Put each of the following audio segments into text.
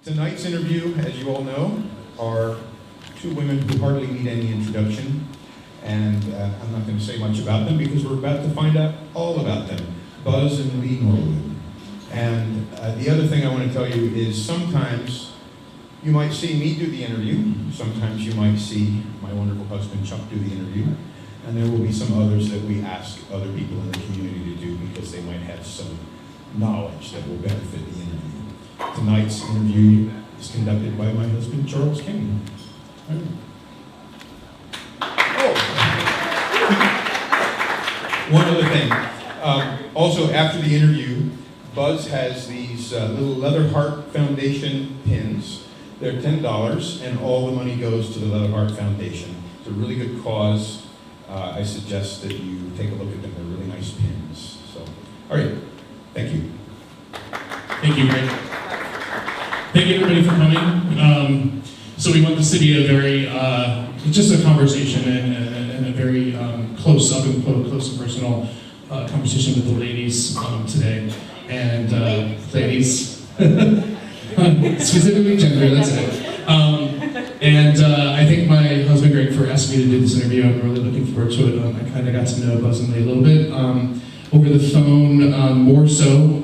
Tonight's interview, as you all know, are two women who hardly need any introduction, and I'm not going to say much about them because we're about to find out all about them. Buzz and Lee Norwood. And the other thing I want to tell you is sometimes you might see me do the interview, sometimes you might see my wonderful husband Chuck do the interview, and there will be some others that we ask other people in the community to do because they might have some knowledge that will benefit the interview. Tonight's interview is conducted by my husband, Charles King. Oh. One other thing. Also, after the interview, Buzz has these little Leather Heart Foundation pins. They're $10, and all the money goes to the Leather Heart Foundation. It's a really good cause. I suggest that you take a look at them. They're really nice pins. So, all right. Thank you. Thank you, Greg. Thank you, everybody, for coming. So we want this to be a very, just a conversation and a very close and personal conversation with the ladies today. And ladies, specifically gender, that's it. I thank my husband, Greg, for asking me to do this interview. I'm really looking forward to it. I kind of got to know Buzz and Lee a little bit over the phone, more so,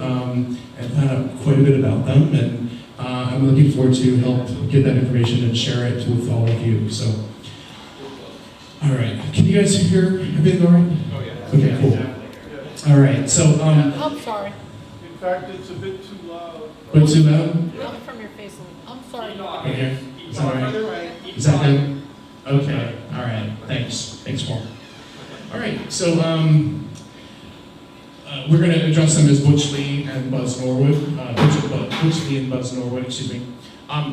and found out quite a bit about them. And I'm looking forward to help get that information and share it with all of you. So, all right. Can you guys hear everything all right? Oh, yeah. Okay, cool. All right. So, I'm sorry. In fact, it's a bit too loud. A bit too loud? Coming from your face. I'm sorry. Right here? Is that all right? Is that good? Okay. All right. Thanks. Thanks, Paul. All right. So, we're going to address them as Butch Lee and Buz Norwood. Butch Lee and Buz Norwood, excuse me.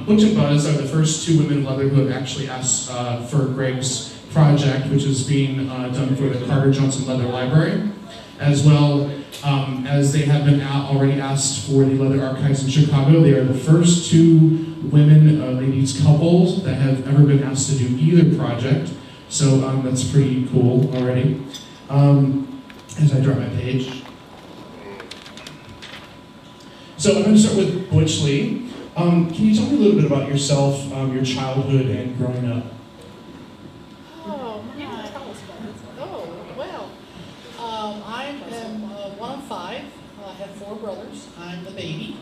Butch and Buz are the first two women in leather who have actually asked for Greg's project, which is being done for the Carter Johnson Leather Library, as well as they have been already asked for the Leather Archives in Chicago. They are the first two women, ladies couples, that have ever been asked to do either project. So that's pretty cool already. As I draw my page. So I'm going to start with Butch Lee. Can you tell me a little bit about yourself, your childhood, and growing up? Oh, my. Oh, well. I am one of five. I have four brothers. I'm the baby.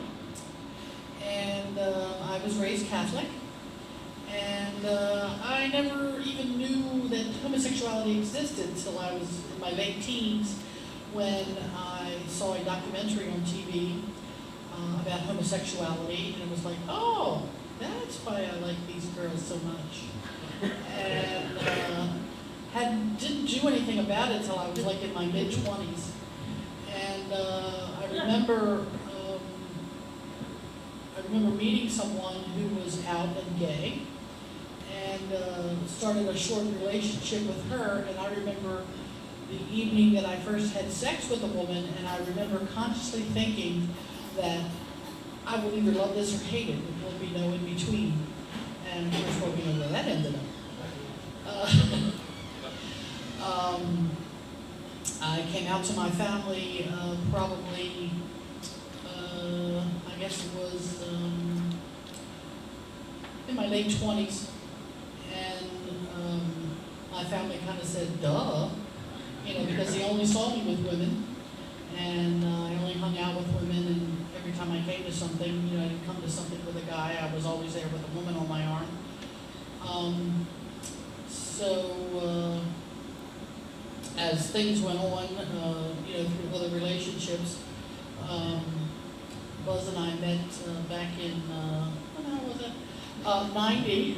And I was raised Catholic. And I never even knew that homosexuality existed until I was in my late teens when I saw a documentary on TV about homosexuality, and it was like, oh, that's why I like these girls so much. And didn't do anything about it until I was like in my mid-20s. And I remember meeting someone who was out and gay, and started a short relationship with her. And I remember the evening that I first had sex with a woman, and I remember consciously thinking that I will either love this or hate it. There will be no in between. And of course, well, we know where that ended up. I came out to my family probably, I guess it was in my late 20s. And my family kind of said, duh, because they only saw me with women. And I only hung out with women, and every time I came to something, I didn't come to something with a guy, I was always there with a woman on my arm. As things went on, through other relationships, Buzz and I met back in, when was it? 90.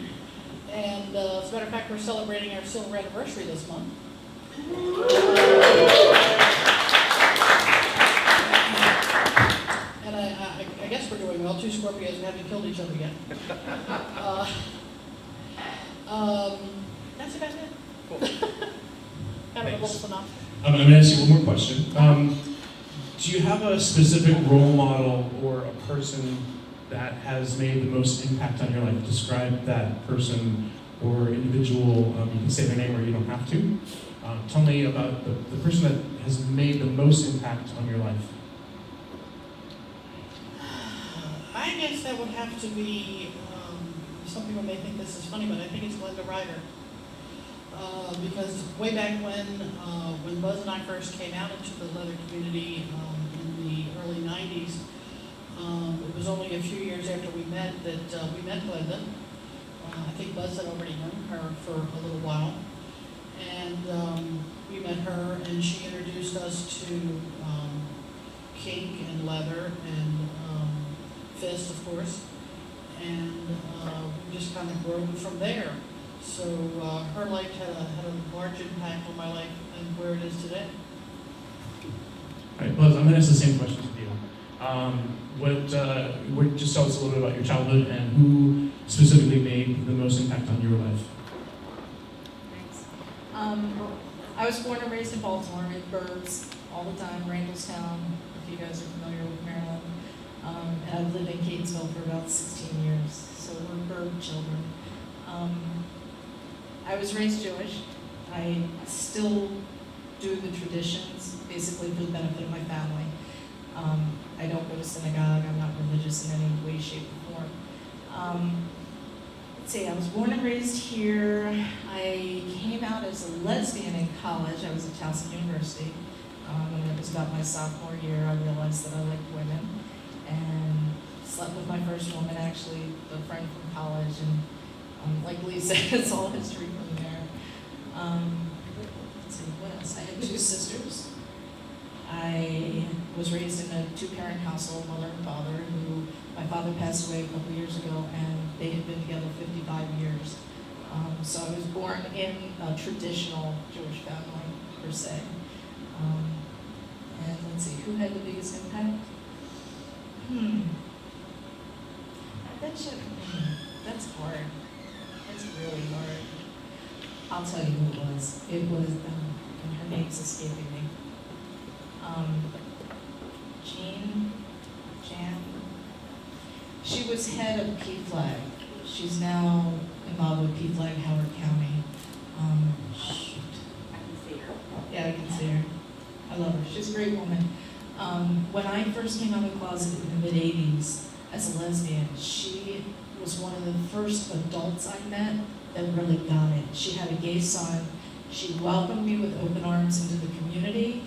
And as a matter of fact, we're celebrating our silver anniversary this month. And I guess we're doing well. Two Scorpios who haven't killed each other yet. That's about it. Cool. Kind of a little synopsis. I'm going to ask you one more question. Do you have a specific role model or a person that has made the most impact on your life? Describe that person or individual. You can say their name or you don't have to. Tell me about the person that has made the most impact on your life. I I guess that would have to be, some people may think this is funny, but I think it's Glenda Ryder. Because way back when Buzz and I first came out into the leather community in the early 90s, it was only a few years after we met that we met Glenda. I think Buzz had already known her for a little while. And we met her, and she introduced us to kink and leather and fist, of course. And we just kind of grew from there. So her life had a large impact on my life and where it is today. All right, Buzz, I'm going to ask the same question to you. Just tell us a little bit about your childhood and who specifically made the most impact on your life. Thanks. I was born and raised in Baltimore, in burbs all the time, Randallstown, if you guys are familiar with Maryland. And I've lived in Catonsville for about 16 years, so we're burb children. I was raised Jewish. I still do the traditions, basically for the benefit of my family. I don't go to synagogue. I'm not religious in any way, shape, or form. Let's see, I was born and raised here. I came out as a lesbian in college. I was at Towson University. When it was about my sophomore year, I realized that I liked women and slept with my first woman, actually, a friend from college. And like Lee said, it's all history from there. Let's see, what else? I had 2 sisters. I was raised in a 2-parent household, mother and father, who my father passed away a couple years ago, and they had been together 55 years. So I was born in a traditional Jewish family, per se. And let's see, who had the biggest impact? That's hard. That's really hard. I'll tell you who it was. It was, and her name's escaping me. Jan. She was head of PFLAG. She's now involved with PFLAG Howard County. Shoot. I can see her. Yeah, I can see her. I love her. She's a great woman. When I first came out of the closet in the mid-'80s as a lesbian, she was one of the first adults I met that really got it. She had a gay son. She welcomed me with open arms into the community.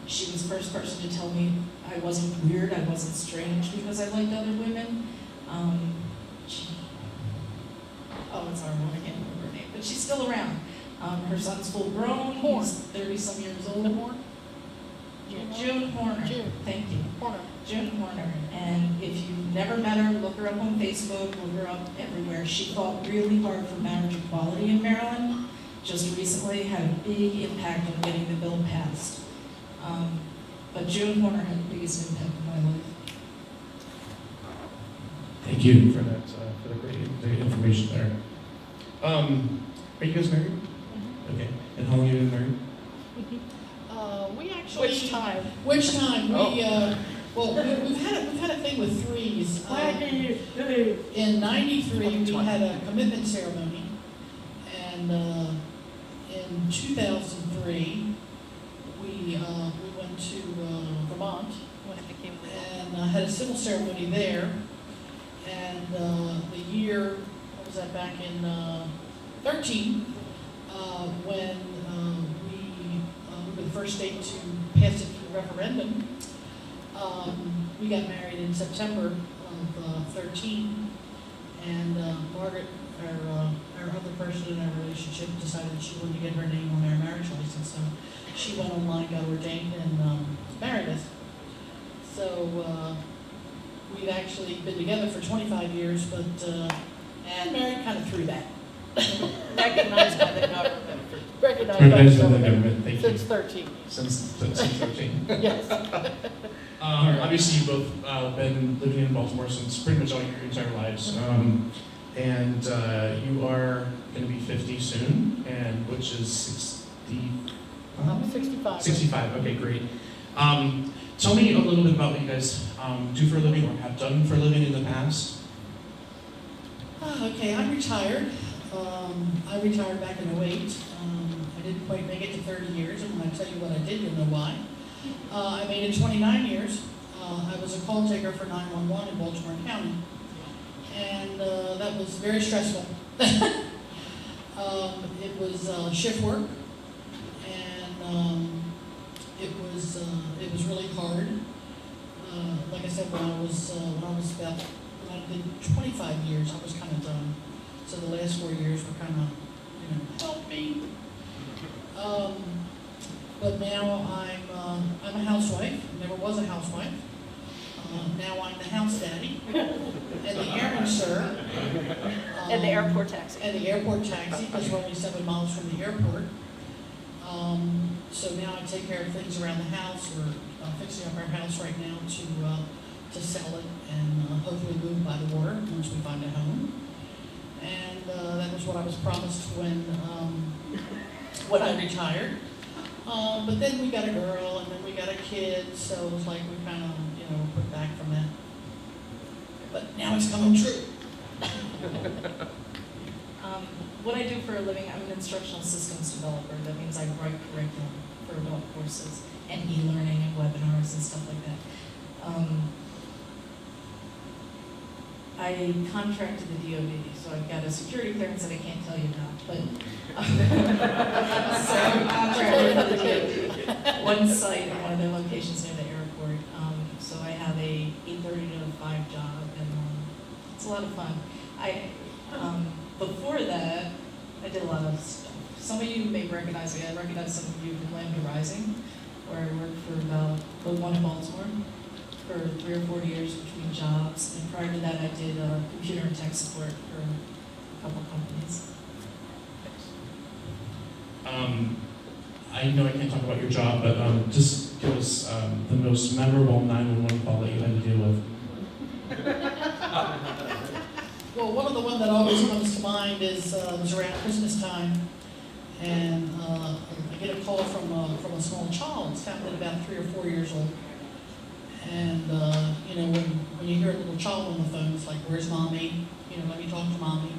She was the first person to tell me I wasn't weird, I wasn't strange because I liked other women. It's horrible, I can't remember her name, but she's still around. Her son's full grown, he's 30-some years old. June Horner. Thank you. June Horner. And if you've never met her, look her up on Facebook, look her up everywhere. She fought really hard for marriage equality in Maryland. Just recently had a big impact on getting the bill passed. But June Horner had the biggest impact in my life. Thank you for that, for the great information there. Are you guys married? Mm-hmm. Okay. And how long have you been married? We actually. Which time? We've had a thing with threes. In '93, we had a commitment ceremony, and in 2003, we went to Vermont and had a civil ceremony there. And the year, what was that, back in 13, when we were the first state to pass it through referendum. We got married in September of 13, and Margaret, our other person in our relationship, decided she wanted to get her name on our marriage license, so she went online, got ordained, and married us. So we've actually been together for 25 years, but and married kind of through that. Recognized by the government. Recognized by the government. Thank you. Since 13. Since 13. Yes. Obviously, you've both been living in Baltimore since pretty much all your entire lives. And you are going to be 50 soon, and which is 60. 65. 65, okay, great. Tell me a little bit about what you guys do for a living or have done for a living in the past. Okay, I'm retired. I retired back in '08. I didn't quite make it to 30 years, and when I tell you what I did, you'll know why. I made it 29 years. I was a a call taker for 911 in Baltimore County. And that was very stressful. It was shift work, and it was really hard. Like I said, when I was about, when I did 25 years, I was kind of done. So the last 4 years were kind of, help me. But now I'm a housewife. Never was a housewife. Now I'm the house daddy and the errand sir. And the airport taxi. And the airport taxi, because we're only 7 miles from the airport. So now I take care of things around the house. We're fixing up our house right now to sell it and hopefully move by the water once we find a home. And that was what I was promised when I retired. But then we got a girl, and then we got a kid, so it was like we kind of, put back from that. But now it's coming true. What I do for a living, I'm an instructional systems developer. That means I write curriculum for adult courses and e-learning and webinars and stuff like that. I contract to the DoD, so I've got a security clearance that I can't tell you about, but so I'm contracted to the DoD. One site in one of their locations near the airport. So I have a 8:30 to 5 job, and it's a lot of fun. Before that, I did a lot of stuff. Some of you may recognize me. I recognize some of you from Lambda Rising, where I worked for about the one in Baltimore for 3 or 4 years between jobs. And prior to that, I did computer and tech support for a couple companies. I know I can't talk about your job, but just give us the most memorable 911 call that you had to deal with. Well, one of the ones that always comes to mind is it was around Christmas time, and I get a call from a small child. It's found at about 3 or 4 years old. And when you hear a little child on the phone, it's like, "Where's mommy? Let me talk to mommy."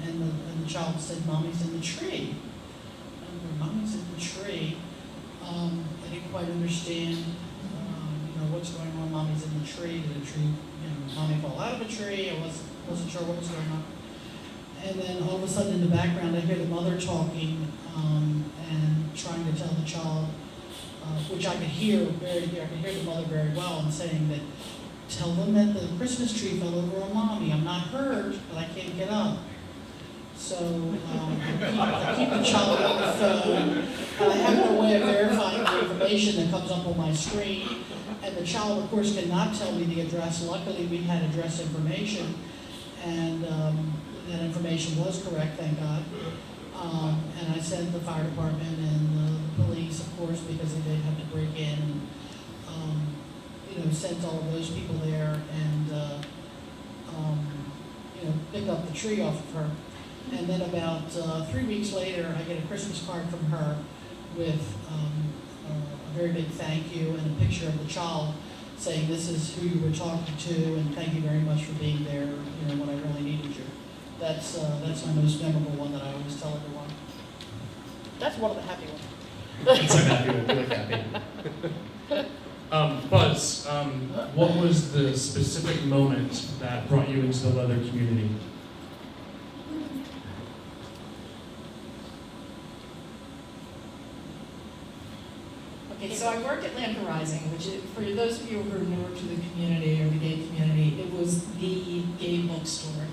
And the child said, "Mommy's in the tree." And "Mommy's in the tree." I didn't quite understand, what's going on. Mommy's in the tree. Did the tree, mommy fall out of a tree? I wasn't sure what was going on. And then all of a sudden in the background, I hear the mother talking and trying to tell the child, which I could hear I could hear the mother very well, and saying that, "Tell them that the Christmas tree fell over on mommy. I'm not hurt, but I can't get up." So I keep the child on the phone, and I have no way of verifying the information that comes up on my screen. And the child, of course, cannot tell me the address. Luckily, we had address information, and that information was correct, thank God. And I sent the fire department and the police, of course, because they did have to break in, and sent all of those people there and pick up the tree off of her. And then about 3 weeks later, I get a Christmas card from her with a very big thank you and a picture of the child saying, "This is who you were talking to, and thank you very much for being there, when I really needed you." That's my most memorable one that I always tell everyone. That's one of the happy ones. It's a happy one. Really happy. Buzz, what was the specific moment that brought you into the leather community? Okay, so I worked at Lambda Rising, which is, for those of you who are newer to the community or the gay community, it was the gay bookstore.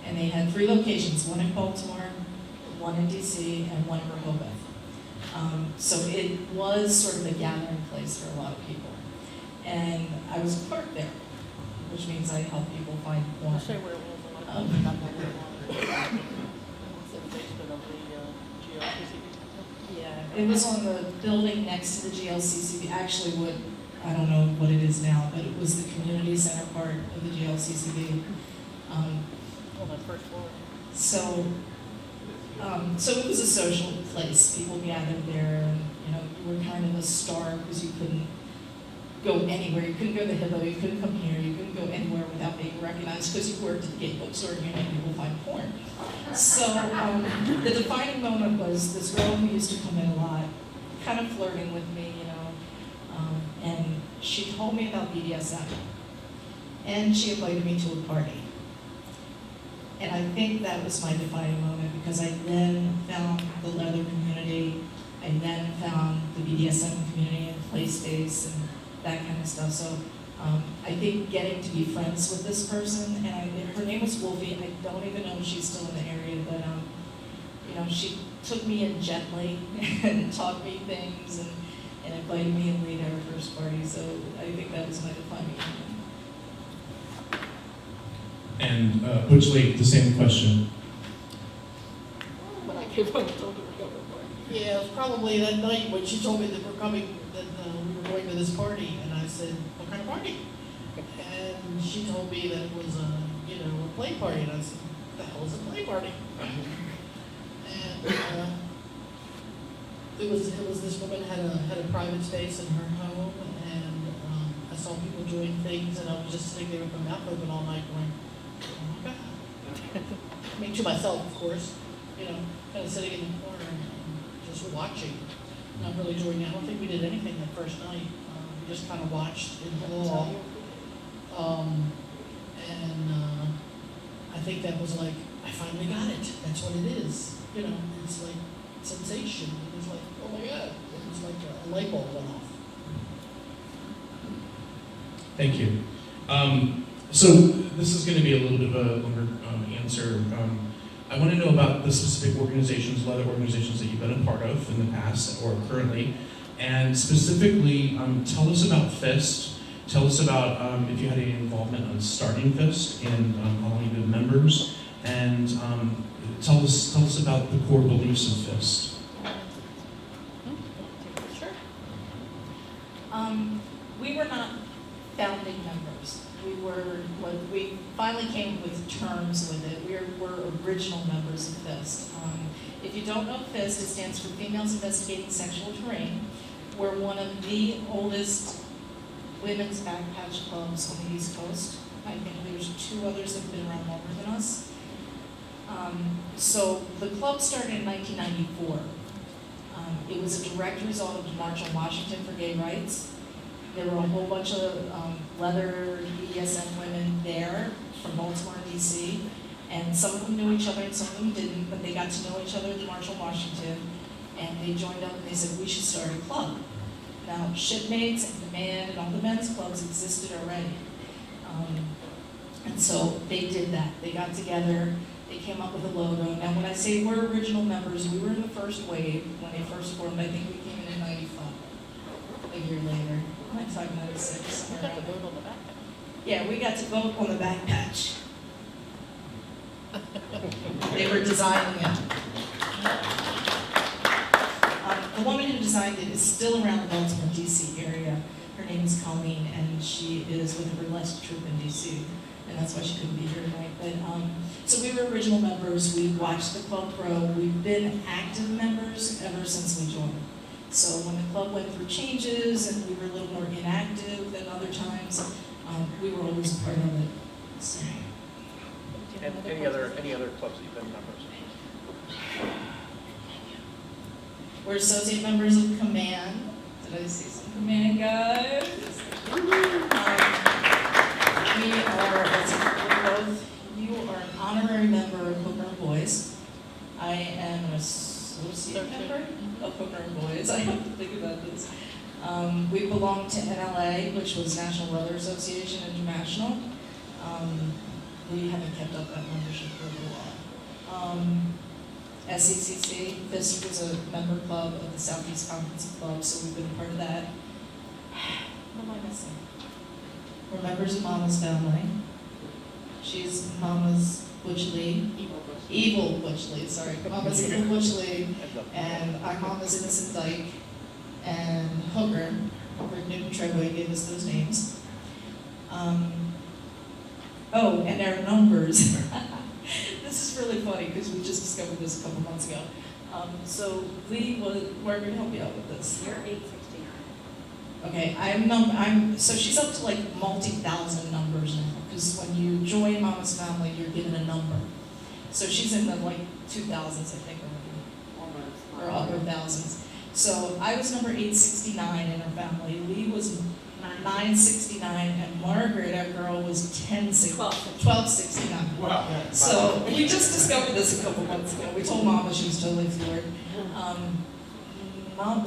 And they had 3 locations, one in Baltimore, one in DC, and one in Rehoboth. So it was sort of a gathering place for a lot of people. And I was a clerk there, which means I help people find porn. I'll show you where it was. Not that long. It's in the basement of the GLCCB. Yeah, it was on the building next to the GLCCB. Actually, I don't know what it is now, but it was the community center part of the GLCCB. On the first floor. So it was a social place. People gathered there, and you were kind of a star because you couldn't go anywhere. You couldn't go to Hippo. You couldn't come here. You couldn't go anywhere without being recognized because you worked at the gay bookstore and you made people find porn. So the defining moment was this girl who used to come in a lot, kind of flirting with me, and she told me about BDSM, and she invited me to a party. And I think that was my defining moment, because I then found the leather community, I then found the BDSM community and play space and that kind of stuff. So I think getting to be friends with this person, and her name was Wolfie. I don't even know if she's still in the area, but you know, she took me in gently and taught me things and invited me and lead our first party. So I think that was my defining moment. And Butch Lee, the same question. But I came home and told her to go to work. Yeah, it was probably that night when she told me that we're coming, that we were going to this party, and I said, "What kind of party?" And she told me that it was a play party, and I said, "What the hell is a play party?" And it was this woman had a private space in her home, and I saw people doing things, and I was just sitting there with my mouth open all night, going, "Oh my God!" I mean, to myself, of course, kind of sitting in the corner and just watching, not really doing it. I don't think we did anything that first night. We just kind of watched in awe. I think that was like, I finally got it. That's what it is. It's like sensation. It was like, oh my God. It was like a light bulb went off. Thank you. So this is going to be a little bit of a longer answer. I want to know about the specific organizations, leather organizations that you've been a part of in the past or currently, and specifically, tell us about FIST. Tell us about if you had any involvement on starting FIST and how long you've been members, and tell us about the core beliefs of FIST. Sure. We were not founding members. When we finally came with terms with it, we're original members of FIST. If you don't know FIST, it stands for Females Investigating Sexual Terrain. We're one of the oldest women's backpatch clubs on the East Coast. I think there's 2 others that have been around longer than us. So the club started in 1994. It was a direct result of the March on Washington for Gay Rights. There were a whole bunch of leather BDSM women there from Baltimore and DC, and some of them knew each other and some of them didn't, but they got to know each other at the March on Washington, and they joined up and they said, we should start a club. Now, Shipmates and Command and all the men's clubs existed already. And so they did that. They got together, they came up with a logo. Now, when I say we're original members, we were in the first wave when they first formed. I think we came in 95, a year later. I might talk 96. We got to vote on the back. Yeah, we got to vote on the back patch. They were designing it. The woman who designed it is still around the Baltimore, D.C. area. Her name is Colleen, and she is with the burlesque troupe in D.C., and that's why she couldn't be here tonight. But so we were original members. We watched the club grow. We've been active members ever since we joined. So when the club went through changes and we were a little more inactive than other times, we were always a part of it. So. And any other clubs that you've been members of? We're associate members of Command. Did I see some Command guys? We are, you are an honorary member of Hooker and Boys. I am an associate member of Hooker and Boys. I have to think about this. We belong to NLA, which was National Leather Association International. We haven't kept up that membership for a little while. SECC, FIST was a member club of the Southeast Conference of Clubs, so we've been a part of that. What am I missing? We're members of Mama's family. She's Mama's Butch Lee. Evil Butch Lee, sorry. Mama's Evil Butch Lee, and our Mama's Innocent Dyke, and Hooker. Hooker Newton Treadway gave us those names. Oh, and our numbers. This is really funny because we just discovered this a couple months ago. So Lee was, where are we going to help you out with this? You're 869. Okay, so she's up to like multi-thousand numbers now, because when you join Mama's family, you're given a number. So she's in the like 2000s, I think, or upper thousands. So I was number 869 in her family. Lee was 969, and Margaret, our girl, was 1269. Wow. So we just discovered this a couple months ago. We told Mama, she was totally floored.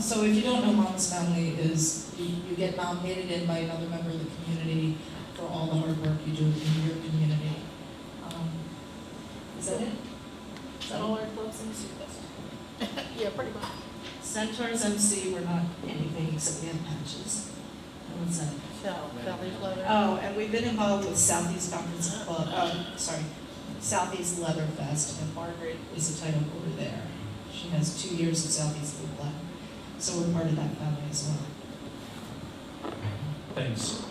So if you don't know, Mama's Family is you get nominated in by another member of the community for all the hard work you do in your community. Is that it? Is that all our clubs in the city? Yeah, pretty much. Centaurs MC, we're not anything except we have patches. And what's that? Southeast Leather. Oh, and we've been involved with Southeast Conference Club, Southeast Leather Fest, and Margaret is the title holder there. She has 2 years of Southeast Blue Black, so we're part of that family as well. Thanks.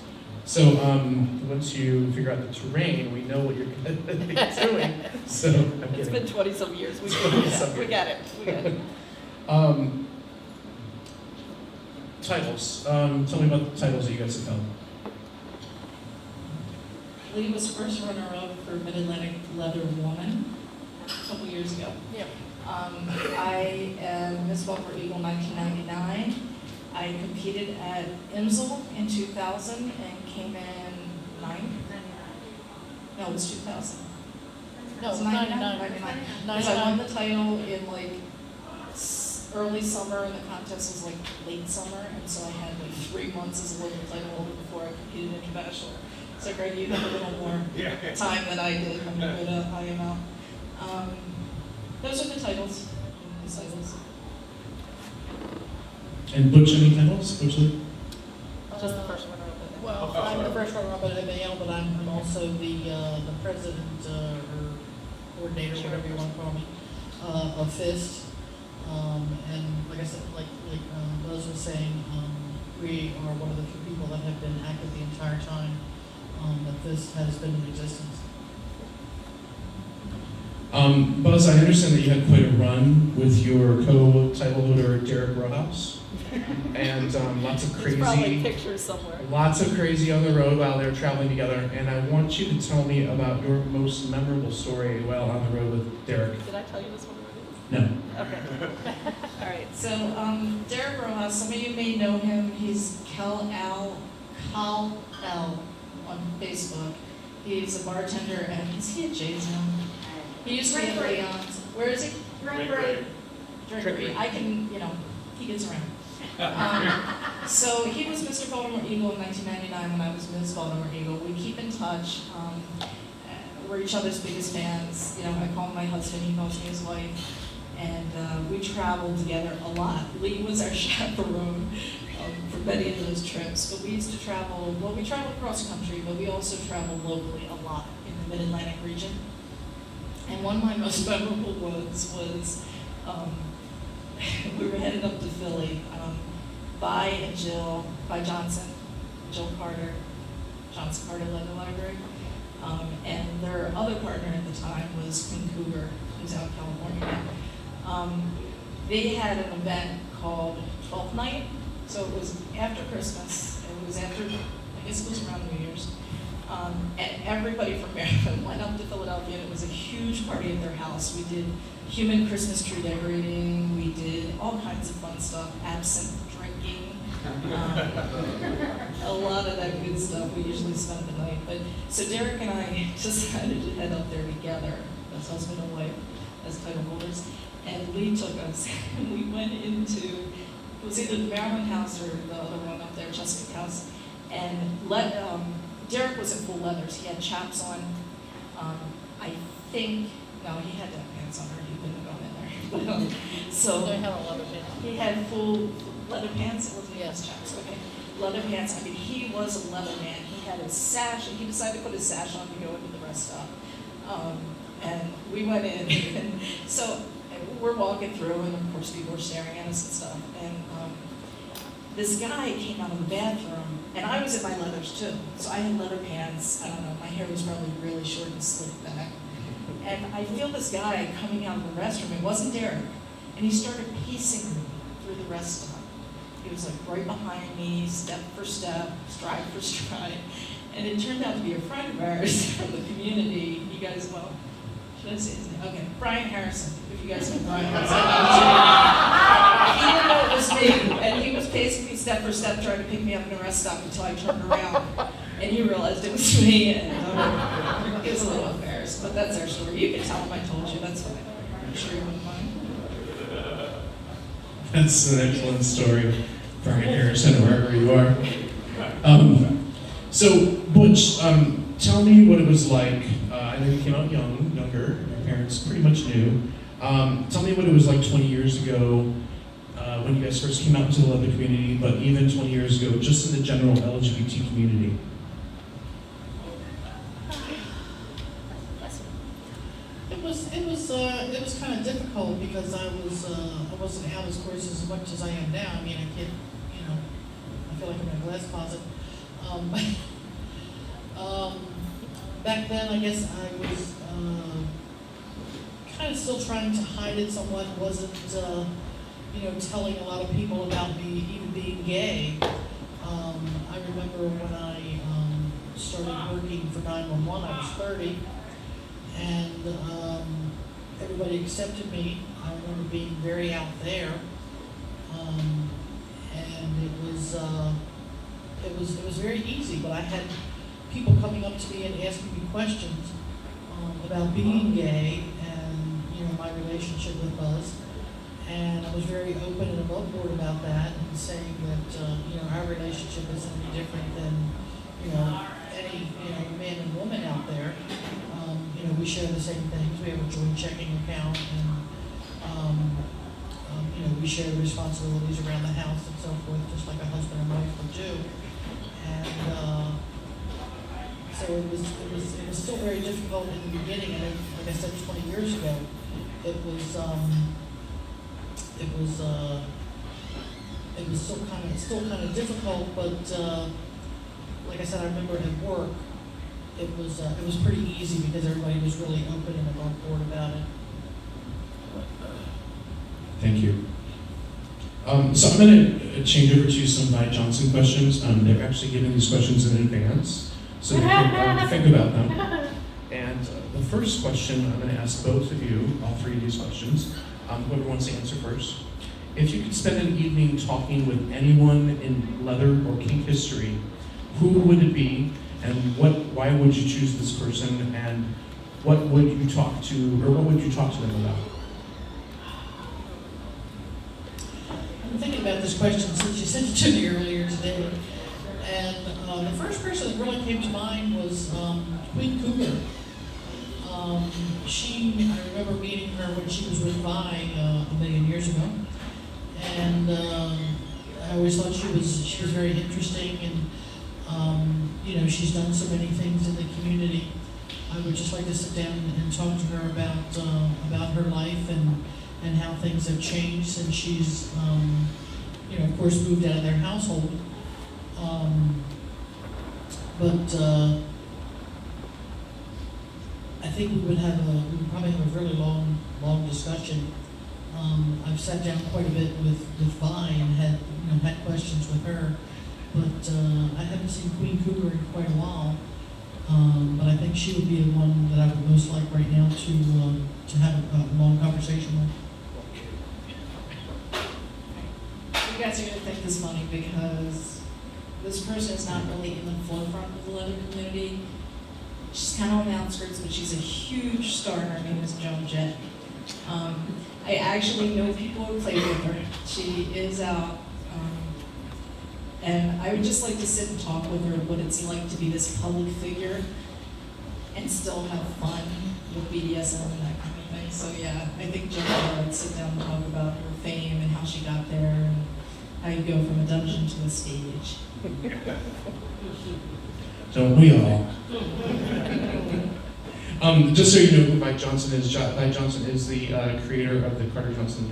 So once you figure out the terrain, we know what you're going to be doing. So I'm It's kidding. been 20-some years. We 20-some we got it. We got it. Titles. Tell me about the titles that you guys have held. Lee was first runner-up for Mid-Atlantic Leather Woman a couple years ago. Yeah. I am Miss Baltimore Eagle 1999. I competed at IMSL in 2000 and came in 9th. No, it was 2000. No, It was 99. 99. Because I won the title in like early summer and the contest was like late summer, and so I had like 3 months as a local title holder before I competed international. So Greg, you have a little more time than I did when you were at IML. Those are the titles. And Butch, any titles? Butch Lee? Just the first runner-up. Well, I'm the first runner-up at MML, but I'm also the president or coordinator, whatever you want to call me, of FIST. And like I said, like Buzz was saying, we are one of the few people that have been active the entire time that FIST has been in existence. Buzz, I understand that you had quite a run with your co-title holder, Derek Rojas. And lots of There's probably crazy, pictures somewhere. lots of crazy on the road while they were traveling together. And I want you to tell me about your most memorable story while on the road with Derek. Did I tell you this one already? No. Okay. All right. So Derek Rojas, some of you may know him. He's Cal L on Facebook. He's a bartender, and is he at Jay's now? He used to be at Leon's. Where is he? Drinkery. I can, he gets around. So he was Mr. Baltimore Eagle in 1999 when I was Ms. Baltimore Eagle. We keep in touch. We're each other's biggest fans. I call him my husband, he calls me his wife. And we traveled together a lot. Lee was our chaperone for many of those trips. But we used to travel, we traveled cross country, but we also traveled locally a lot in the Mid-Atlantic region. And one of my most memorable ones was we were headed up to Philly by Jill Carter, Johnson Carter Leather Library. And their other partner at the time was Queen Cougar, who's out in California now. They had an event called 12th Night, so it was after Christmas, it was after, I guess it was around New Year's. And everybody from Maryland went up to Philadelphia, and it was a huge party at their house. We did human Christmas tree decorating, we did all kinds of fun stuff, absinthe drinking, a lot of that good stuff. We usually spent the night. But so Derek and I decided to head up there together as husband and wife, as title holders. And Lee took us, and we went into, it was either the Maryland house or the other one up there, Chesapeake House, and Derek was in full leathers. He had chaps on. I think, no, he had to have pants on, or he wouldn't have gone in there. So They have a leather pants. he had full leather pants. It wasn't Yes. chaps. Okay, leather pants. I mean, he was a leather man. He had his sash, and he decided to put his sash on to go into the rest stop. And we went in, and so we're walking through, and of course people were staring at us and stuff. And this guy came out of the bathroom, and I was in my leathers too. So I had leather pants. I don't know, my hair was probably really short and slicked back. And I feel this guy coming out of the restroom. It wasn't Derek, and he started pacing through the rest stop. He was like right behind me, step for step, stride for stride. And it turned out to be a friend of ours from the community. You guys, well, should I say his name? Okay, Brian Harrison, if you guys know Brian Harrison. He didn't know it was me. And he was pacing me step for step, trying to pick me up in a rest stop until I turned around. And he realized it was me, and he was a little embarrassed. But that's our story. You can tell him I told you. That's fine. I'm sure you wouldn't mind. That's an excellent story, Brian Harrison, wherever you are. So, Butch, tell me what it was like. I know you came out younger. Your parents pretty much knew. Tell me what it was like 20 years ago when you guys first came out into the leather community, but even 20 years ago, just in the general LGBT community. It was kind of difficult because I wasn't out, of course, as much as I am now. I mean, I can't, I feel like I'm in a glass closet. Back then, I guess I was kind of still trying to hide it somewhat. Wasn't, telling a lot of people about me even being gay. I remember when I started working for 911, I was 30, and everybody accepted me. I remember being very out there, and it was very easy. But I had people coming up to me and asking me questions about being gay and my relationship with Buzz, and I was very open and above board about that, and saying that our relationship isn't any different than any man and woman out there. We share the same things. We have a joint checking account, and we share the responsibilities around the house and so forth, just like a husband and wife would do. And so it was still very difficult in the beginning. And like I said, 20 years ago, it was still kind of difficult. But like I said, I remember at work, it was pretty easy because everybody was really open and above board about it. Thank you. So I'm going to change over to some Vi Johnson questions. They're actually given these questions in advance, so they can think about them. And the first question I'm going to ask both of you, all three of these questions, whoever wants to answer first. If you could spend an evening talking with anyone in leather or kink history, who would it be, and why would you choose this person, and what would you talk to them about? I'm thinking about this question since you sent it to me earlier today, and the first person that really came to mind was Queen Cougar. I remember meeting her when she was with Vi a million years ago, and I always thought she was very interesting, and she's done so many things in the community. I would just like to sit down and talk to her about her life and how things have changed since she's, of course, moved out of their household. But I think we would probably have a really long discussion. I've sat down quite a bit with Vi and had questions with her, but I haven't seen Queen Cougar in quite a while. But I think she would be the one that I would most like right now to have a long conversation with. You guys are going to think this funny because this person is not really in the forefront of the leather community. She's kind of on the outskirts, but she's a huge star, and her name is Joan Jett. I actually know people who played with her. She is out. And I would just like to sit and talk with her what it's like to be this public figure and still have fun with BDSM and that kind of thing. So yeah, I think Joan and I would sit down and talk about her fame and how she got there and how you go from a dungeon to a stage. Don't we all? Just so you know who Vi Johnson is, Vi Johnson is the creator of the Carter Johnson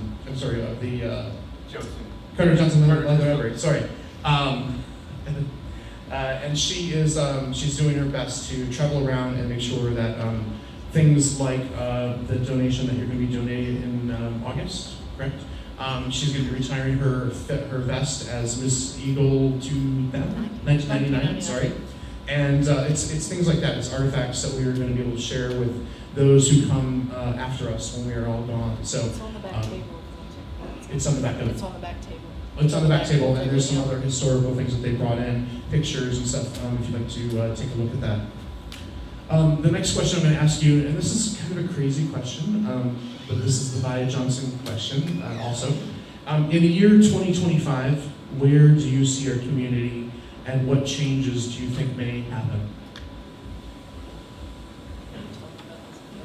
Leather Library. Sorry. And she is she's doing her best to travel around and make sure that things like the donation that you're going to be donating in August, correct? She's going to be retiring her vest as Miss Eagle to them, 1999. Sorry. And it's things like that. It's artifacts that we are going to be able to share with those who come after us when we are all gone. So It's on the back table. it's on the back of it. It's on the back table. It's on the back table, and there's some other historical things that they brought in, pictures and stuff, if you'd like to take a look at that. The next question I'm going to ask you, and this is kind of a crazy question, but this is the Vi Johnson question also. In the year 2025, where do you see our community, and what changes do you think may happen?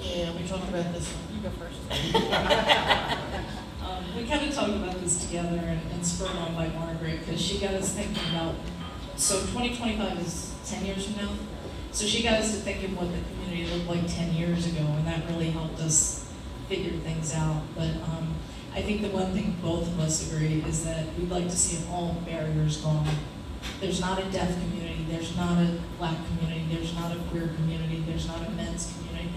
Yeah, we talked about this one. You go first. We kind of talked about this together and spurred on by Margaret, because she got us thinking about, so 2025 is 10 years from now, so she got us to thinking what the community looked like 10 years ago, and that really helped us figure things out. But I think the one thing both of us agree is that we'd like to see all barriers gone. There's not a deaf community, there's not a black community, there's not a queer community, there's not a men's community,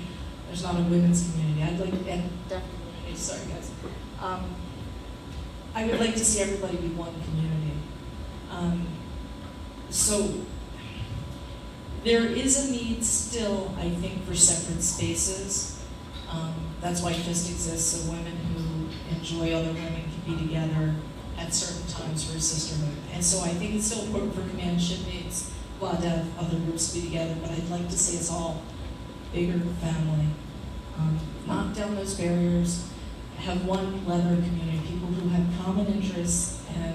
there's not a women's community. I'd like, and deaf community, sorry guys. I would like to see everybody be one community. So there is a need still, I think, for separate spaces. That's why FIST exists, so women who enjoy other women can be together at certain times for a sisterhood. And so I think it's still important for companionship needs, glad to have other groups be together, but I'd like to see us all bigger family. Knock down those barriers, have one leather community, people who have common interests and,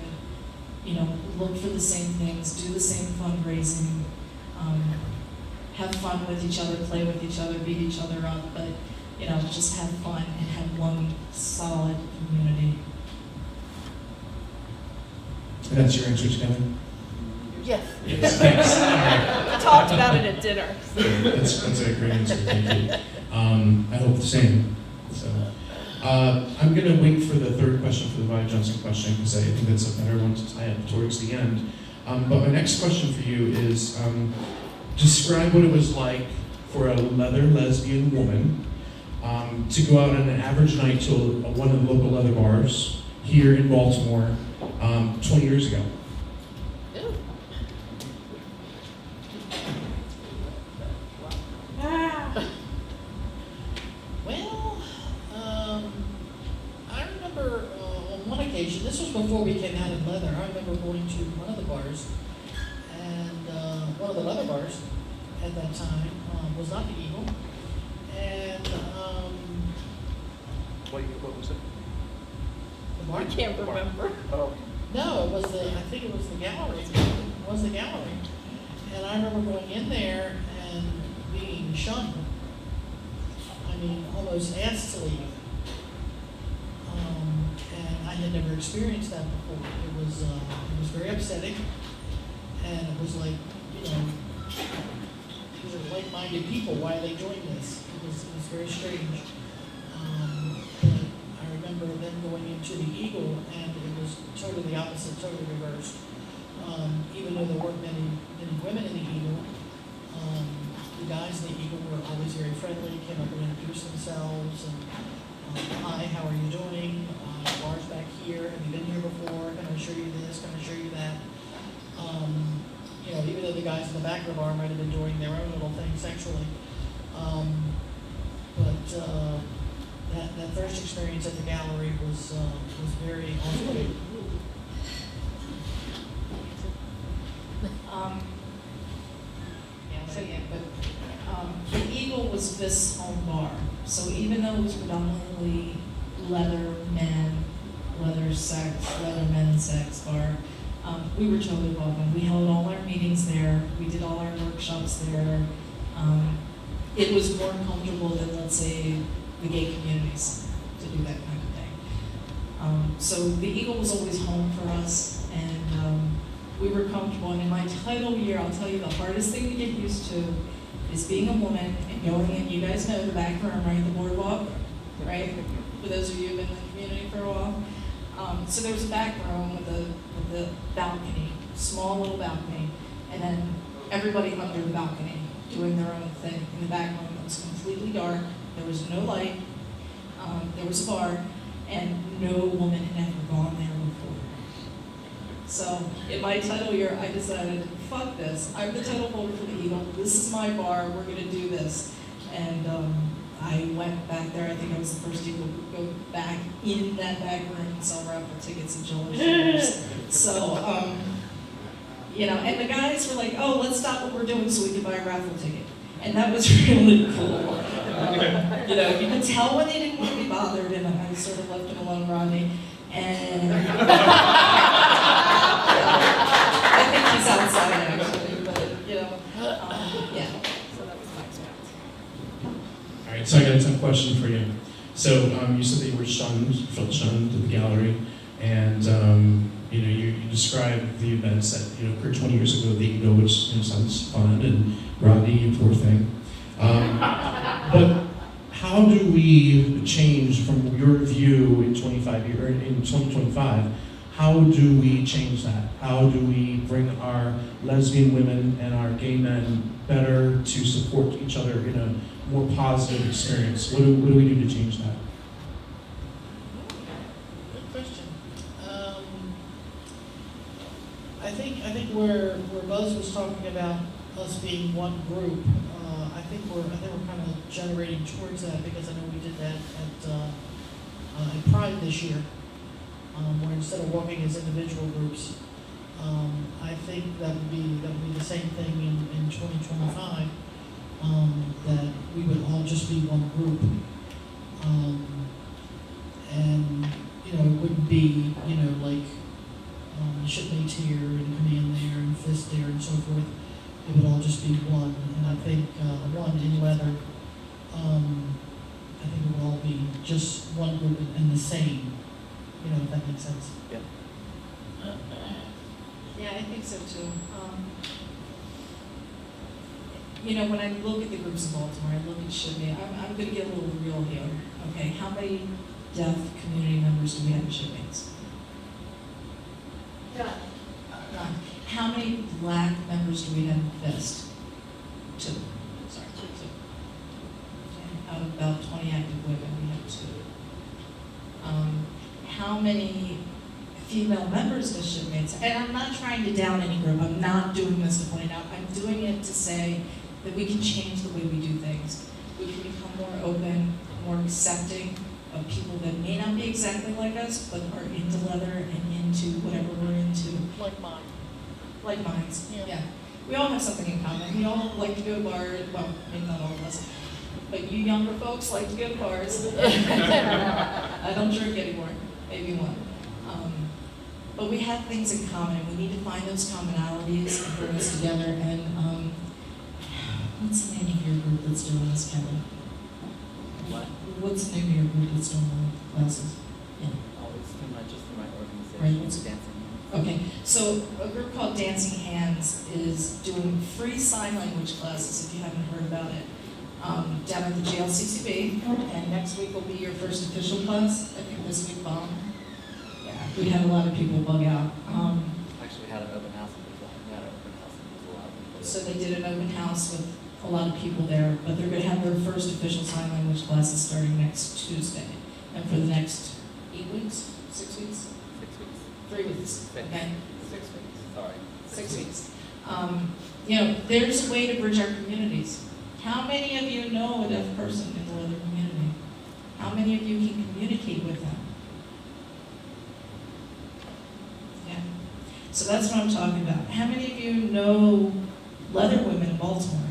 you know, look for the same things, do the same fundraising, have fun with each other, play with each other, beat each other up, but, you know, just have fun and have one solid community. And that's your answer, Kevin? Yes. Yes, thanks. We talked about it at dinner. That's a great answer, thank you. I hope the same. So, I'm going to wait for the third question for the Vi Johnson question, because I think that's a better one to tie up towards the end. But my next question for you is, describe what it was like for a leather lesbian woman to go out on an average night to one of the local leather bars here in Baltimore 20 years ago. Well, I remember on one occasion, this was before we came out in leather, I remember going to one of the bars, and one of the leather bars at that time was not the Eagle, and What was it? the bar. I can't remember. Oh, No, it was I think it was the gallery. It was the gallery. And I remember going in there and being shunned. I mean, almost asked to leave. And I had never experienced that before. It was very upsetting. And it was like, you know, these are like-minded people. Why are they doing this? It was very strange. But I remember then going into the Eagle, and it was totally the opposite, totally reversed. Even though there weren't many women in the Eagle, the guys in the Eagle were always very friendly, came up and introduced themselves, and hi, how are you doing? Bar's back here, have you been here before? Can I show you this? Can I show you that? You know, even though the guys in the back of the bar might have been doing their own little thing sexually, that first experience at the gallery was very awesome. The Eagle was this home bar, so even though it was predominantly leather men, leather sex, leather men sex bar, we were totally welcome. We held all our meetings there, we did all our workshops there. It was more comfortable than, let's say, the gay communities to do that kind of thing. So the Eagle was always home for us, and we were comfortable. And in my title year, I'll tell you the hardest thing to get used to is being a woman and going in. You guys know the back room, right? The boardwalk, right? For those of you who've been in the community for a while. So there was a back room with a balcony, small little balcony, and then everybody under the balcony doing their own thing. In the back room, it was completely dark. There was no light. There was a bar, and no woman had ever gone there before. So in my title year, I decided, fuck this. I'm the title holder for the Eagle. This is my bar. We're going to do this. And I went back there, I think I was the first people to go back in that back room and sell raffle tickets and July shares. So, you know, and the guys were like, oh, let's stop what we're doing so we can buy a raffle ticket. And that was really cool. You know, you could tell when they didn't want to be bothered, and I sort of left them alone, Rodney. And I think he's outside actually, but you know, yeah. So that was my experience. All right, so I got a tough question for you. So you said that you were stunned, felt stunned at the gallery, and you know, you described the events that occurred 20 years ago, the ego, which sounds fun, and Rodney, you poor thing. But how do we change from your view in 2025? How do we change that? How do we bring our lesbian women and our gay men better to support each other in a more positive experience? What do we do to change that? Good question. I think where Buzz was talking about us being one group, I think we're kind of generating towards that, because I know we did that at Pride this year, where instead of walking as individual groups, I think that would be the same thing in 2025, that we would all just be one group, and it wouldn't be like shipmates here and command there and fist there and so forth. It would all just be one, and I think one in leather. I think it would all be just one group and the same. If that makes sense. Yeah. Yeah, I think so too. When I look at the groups in Baltimore, I look at Shipmate. I'm going to get a little real here. Okay, how many deaf community members do we have in Shipmates? None. How many black members do we have in FIST? 2. Sorry, 2. Okay. Out of about 20 active women, we have 2. How many female members does Shipmates? And I'm not trying to down any group. I'm not doing this to point out. I'm doing it to say that we can change the way we do things. We can become more open, more accepting of people that may not be exactly like us, but are into leather and into whatever we're into. Like mine. Like minds, Yeah. We all have something in common. We all like to go to bars, well, maybe not all of us, but you younger folks like to go to bars. I don't drink anymore, maybe one. But we have things in common, and we need to find those commonalities and bring us together. And what's the name of your group that's doing this, Kevin? What? What's the name of your group that's doing the classes? Yeah. Oh, it's through my organization. Right. It's dancing. Okay, so a group called Dancing Hands is doing free sign language classes, if you haven't heard about it, down at the JLCCB, and next week will be your first official class. I think this week, Bob. Yeah, we had a lot of people bug out. Actually, we had an open house and there was a lot of people. So they did an open house with a lot of people there, but they're going to have their first official sign language classes starting next Tuesday, and for the next 8 weeks, 6 weeks? 6 weeks. 3 weeks, Six. okay? 6 weeks. Sorry. 6 weeks. There's a way to bridge our communities. How many of you know a deaf person in the leather community? How many of you can communicate with them? Yeah. So that's what I'm talking about. How many of you know leather women in Baltimore?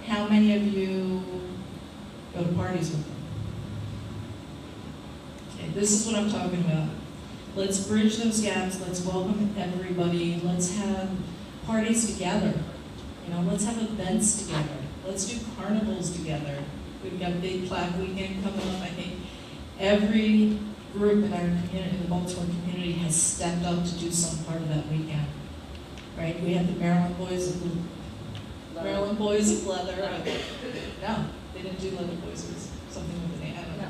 How many of you go to parties with them? Okay, this is what I'm talking about. Let's bridge those gaps. Let's welcome everybody. Let's have parties together. Let's have events together. Let's do carnivals together. We've got a big Plaque Weekend coming up. I think every group in our community, in the Baltimore community, has stepped up to do some part of that weekend. Right? We have the Maryland Boys of Leather. No, they didn't do Leather Boys. It was something with an A. I don't know.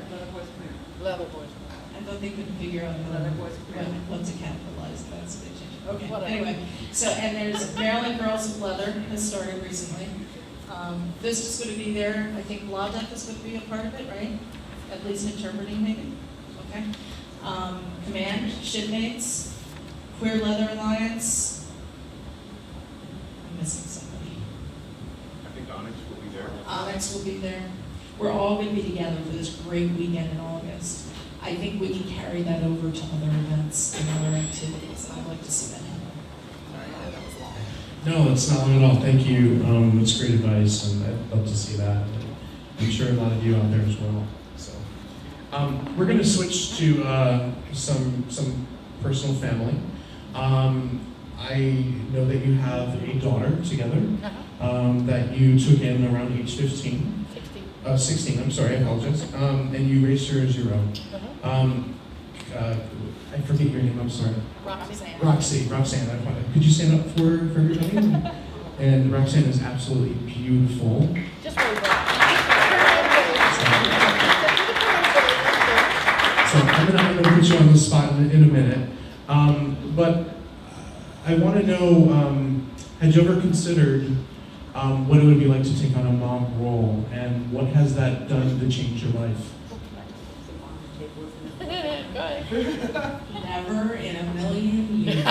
Leather boys. I thought they couldn't figure out what to capitalize. That's a big change. Okay, Whatever. anyway. So, and there's Maryland Girls of Leather has started recently. This is going to be there. I think Lawdef is going to be a part of it, right? At least interpreting, maybe. Okay. Command, Shipmates, Queer Leather Alliance. I'm missing somebody. I think Onyx will be there. Onyx will be there. We're all going to be together for this great weekend in August. I think we can carry that over to other events and other activities, and I'd like to see that happen. Sorry, I know that was long. No, it's not long at all. Thank you. It's great advice, and I'd love to see that. I'm sure a lot of you out there as well. So, we're going to switch to some personal family. I know that you have a daughter together that you took in around age 15. 16, I'm sorry, I apologize. And you raised her as your own. I forget your name, I'm sorry. Roxanne, I apologize. Could you stand up for everybody? And Roxanne is absolutely beautiful. Just really well. So I'm gonna put you on the spot in a minute. But I want to know, had you ever considered what it would be like to take on a mom role, and what has that done to change your life? Never in a million years.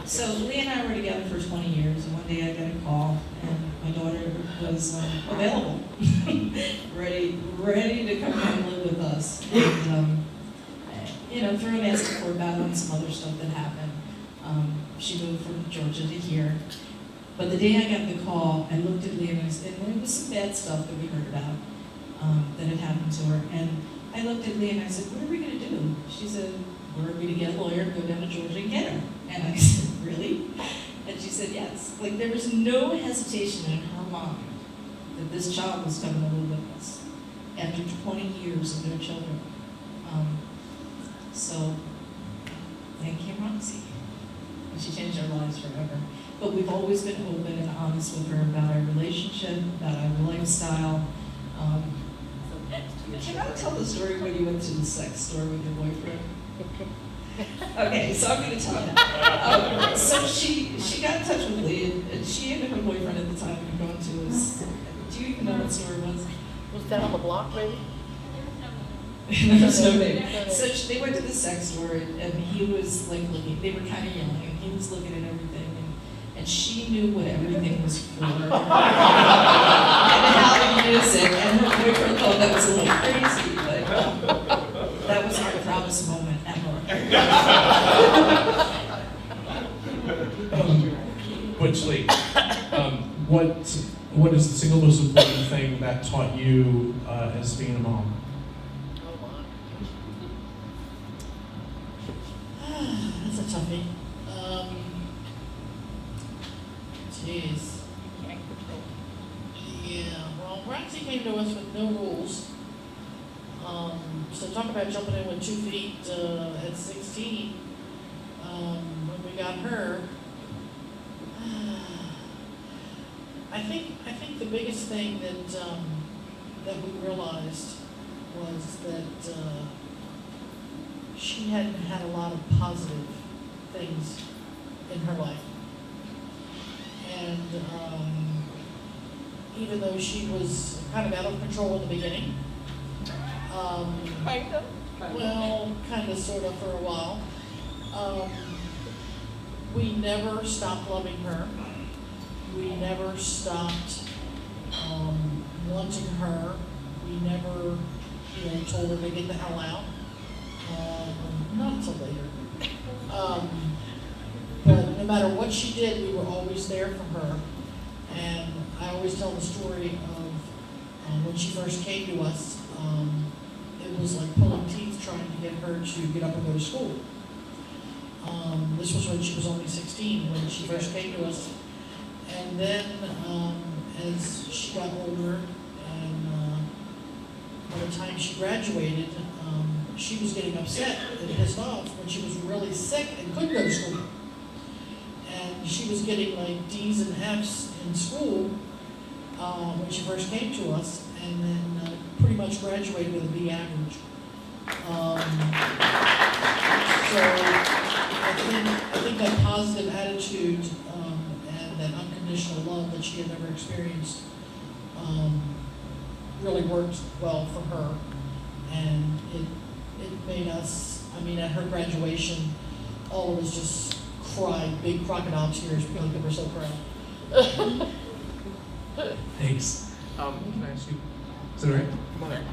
So Lee and I were together for 20 years, and one day I got a call, and my daughter was available, ready to come and live with us. And, through an asking for battle and some other stuff that happened, she moved from Georgia to here. But the day I got the call, I looked at Lee and it was some bad stuff that we heard about that had happened to her. And I looked at Lee and I said, "What are we going to do?" She said, "We're going to get a lawyer and go down to Georgia and get her." And I said, "Really?" And she said, "Yes." Like, there was no hesitation in her mind that this child was coming to live with us after 20 years of no children. So then came Roxy, and she changed our lives forever. But we've always been open and honest with her about our relationship, about our lifestyle. Can I tell the story when you went to the sex store with your boyfriend? Okay, so I'm going to tell you. So she got in touch with Lee, and she and her boyfriend at the time were going to this. Do you even know what store it was? Was that on the block, maybe? There's no name. So they went to the sex store, and he was like looking. They were kind of young, and he was looking at everything, and she knew what everything was for, and how to use it. And her boyfriend thought that was a little crazy, but that was our proudest moment ever. Butch Lee, what is the single most important thing that taught you as being a mom? That's a toughie. Jeez. Yeah, well, Roxy came to us with no rules. So talk about jumping in with 2 feet at 16. When we got her, I think the biggest thing that we realized was that she hadn't had a lot of positive things in her life. And even though she was kind of out of control in the beginning, well, kind of, sort of, for a while, we never stopped loving her. We never stopped wanting her. We never, told her to get the hell out. Not until later. But no matter what she did, we were always there for her. And I always tell the story of when she first came to us, it was like pulling teeth trying to get her to get up and go to school. This was when she was only 16, when she first came to us. And then as she got older and by the time she graduated, she was getting upset and pissed off when she was really sick and couldn't go to school. And she was getting like D's and F's in school when she first came to us, and then pretty much graduated with a B average. So I think that positive attitude and that unconditional love that she had never experienced really worked well for her, and it made us, at her graduation, all of us just cried, big crocodile tears, because we were so proud. Thanks. Can I ask you? Is that all right? Come on in.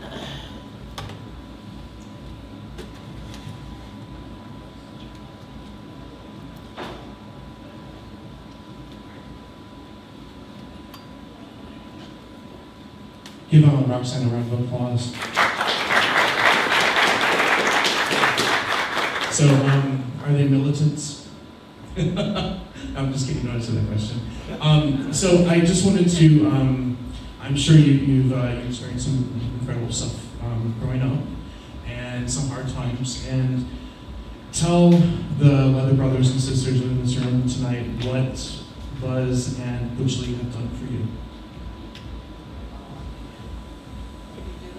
Give Roxanne a round of applause. So, are they militants? I'm just kidding, you don't answer that question. So I just wanted to, I'm sure you've experienced some incredible stuff growing up and some hard times, and tell the other brothers and sisters in this room tonight what Buzz and Butch Lee have done for you.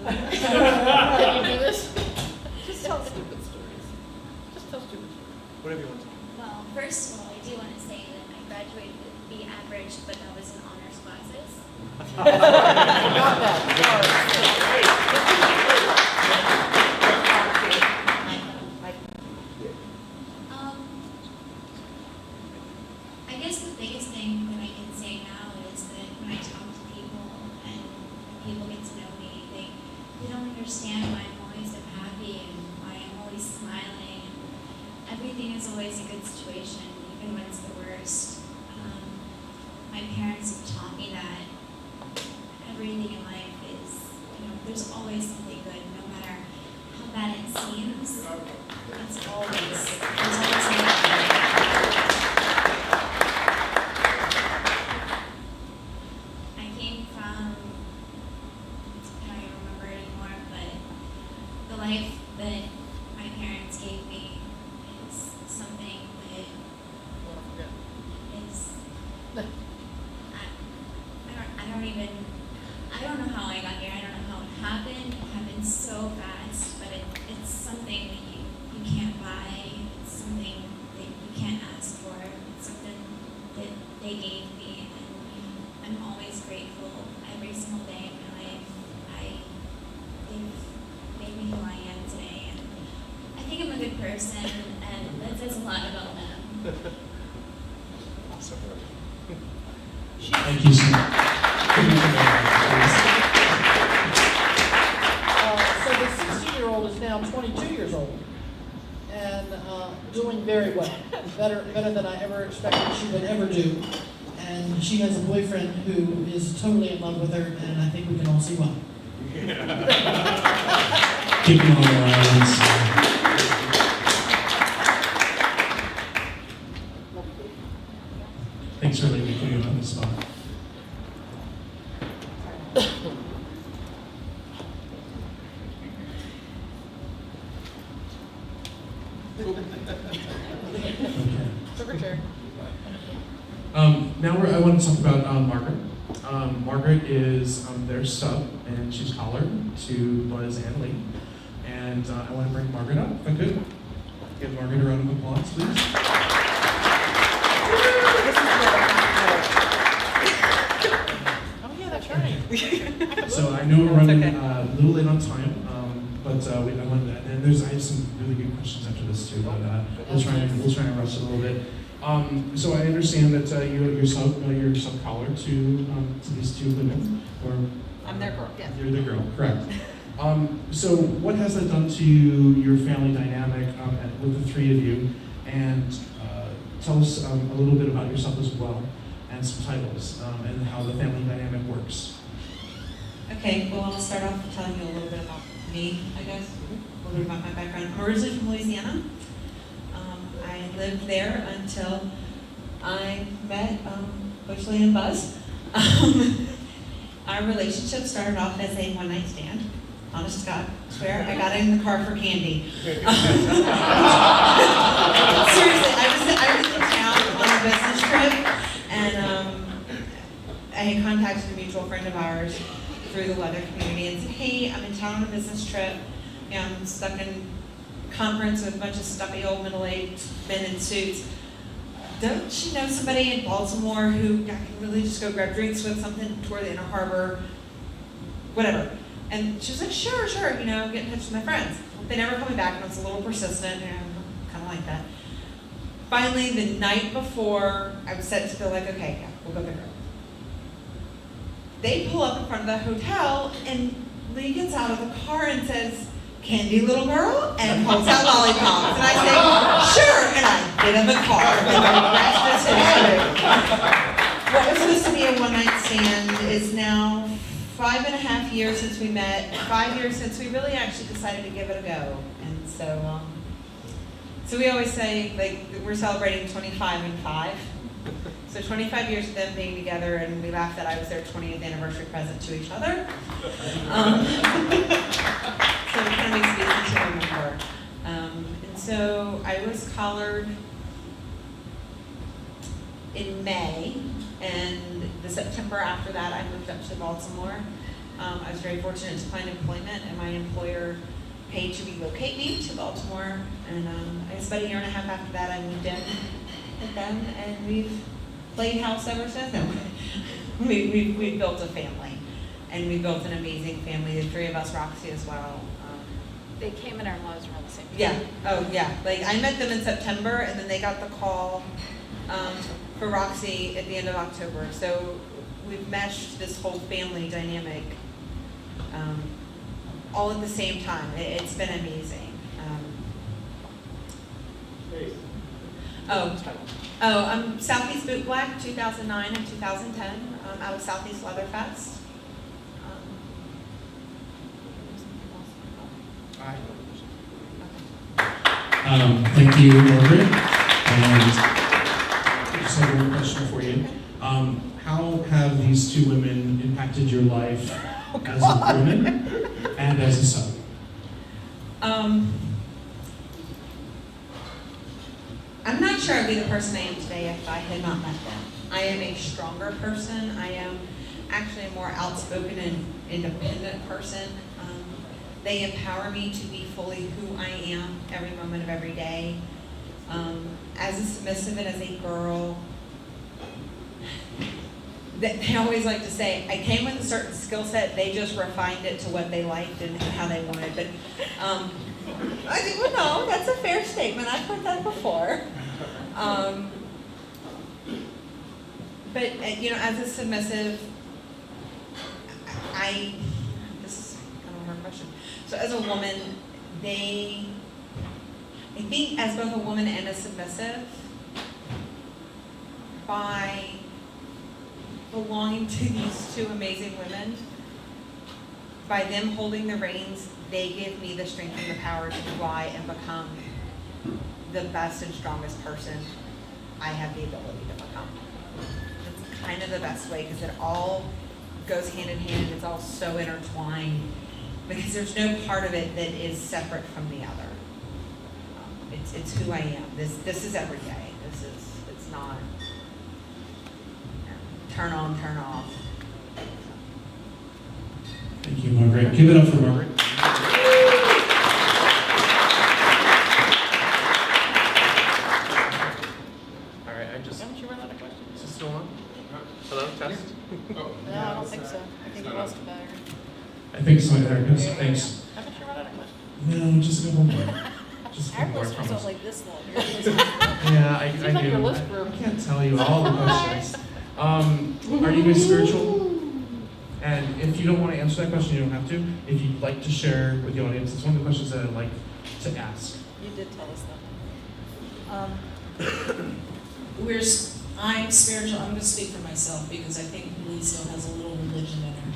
Can you do this? Just tell stupid stories. Just tell stupid stories. Whatever you want to. Well, first of all, I do want to say that I graduated with B average, but that was in honors classes. Got that. I guess the biggest thing that I can say now is that when I talk to people and people get to know me, they don't understand why I'm always so happy and why I'm always smiling. Everything is always a good situation, even when it's the worst. My parents have taught me that everything in life is, there's always something good, no matter how bad it seems. There's always something good. I came from, I don't even remember it anymore, but the life that my parents gave me is something that is, I don't know how I got here, I don't know how it happened so fast, but it's something that you can't buy, it's something that you can't ask for, it's something that they gave me, and I'm always grateful every single day of my life. They've made me who I am today, and I think I'm a good person, and that says a lot about them. Awesome. Thank you so much. So the 16-year-old is now 22 years old and doing very well, better than I ever expected she would ever do. And she has a boyfriend who is totally in love with her, and I think we can all see why. Give them all a round. Thanks for letting me put you on the spot. Secretary. Now I want to talk about Margaret. Margaret is their sub, and she's collar to Buzz and Lee. And I want to bring Margaret up, if I could. Give Margaret a round of applause, please. Oh yeah, that's right. So I know we're running a little late on time, but I wanted to, and I have some really good questions after this too, but we'll try and rush it a little bit. So I understand that you're sub collar to these two women, or I'm their girl, yes. You're the girl, correct. So what has that done to your family dynamic with the three of you? And tell us a little bit about yourself as well, and some titles, and how the family dynamic works. Okay, well, I'll start off telling you a little bit about me, I guess, a little bit about my background. I'm originally from Louisiana. I lived there until I met Butch Lee and Buzz. Our relationship started off as a one-night stand. Honest to God, I swear, I got in the car for candy. Seriously, I was in town on a business trip, and I had contacted a mutual friend of ours through the leather community and said, hey, I'm in town on a business trip. I'm stuck in conference with a bunch of stuffy old middle-aged men in suits. Don't you know somebody in Baltimore who I can really just go grab drinks with, something toward the Inner Harbor, whatever. And she was like, sure, get in touch with my friends. They never called me back, and I was a little persistent, kind of like that. Finally, the night before, I was set to go like, okay, yeah, we'll go pick her up. they pull up in front of the hotel, and Lee gets out of the car and says, "Candy, little girl," and holds out lollipops. And I say, "Sure," and I get in the car, and the rest is history. What was supposed to be a one-night stand is now 5.5 years since we met, 5 years since we really actually decided to give it a go. And so we always say, like, we're celebrating 25 and 5. So 25 years of them being together, and we laughed that I was their 20th anniversary present to each other. So it kind of makes me easy to remember. And so I was collared in May, and the September after that I moved up to Baltimore. I was very fortunate to find employment, and my employer paid to relocate me to Baltimore. And I guess about 1.5 years after that I moved in with them, and we've played house ever since. No, we've built a family, and we built an amazing family. The 3 of us, Roxy as well. They came and our lives around the same time. Yeah. Oh, yeah. Like, I met them in September, and then they got the call for Roxy at the end of October. So we've meshed this whole family dynamic all at the same time. It's been amazing. I'm Southeast Boot Black, 2009 and 2010, out of Southeast Leatherfest. Thank you, Margaret. And I just have one question for you. How have these 2 women impacted your life as a woman and as a son? I'm not sure I'd be the person I am today if I had not met them. I am a stronger person. I am actually a more outspoken and independent person. They empower me to be fully who I am every moment of every day. As a submissive and as a girl, they always like to say, I came with a certain skill set, they just refined it to what they liked and how they wanted. But I think, well, no, that's a fair statement. I've heard that before. But as a submissive, this is kind of a hard question. So as a woman, I think as both a woman and a submissive, by belonging to these 2 amazing women, by them holding the reins, they give me the strength and the power to fly and become the best and strongest person I have the ability to become. It's kind of the best way, because it all goes hand in hand. It's all so intertwined, because there's no part of it that is separate from the other. It's who I am. This is every day. It's not turn on, turn off. Thank you, Margaret. Give it up for Margaret. All right, I just. Haven't you run out of questions? Is it still on? Hello, test? No, I don't think so. I think we lost a battery. I think so. There it goes. Thanks. Haven't you run out of questions? No, just a couple more. Just a Our couple more, I questions promise. don't like this long. Your list is- Yeah, I Seems like do. your list grew. I can't tell you all the questions. Are you guys spiritual? And if you don't want to answer that question, you don't have to. If you'd like to share with the audience, it's one of the questions that I'd like to ask. You did tell us that. I'm spiritual. I'm going to speak for myself because I think Lee still has a little religion in her.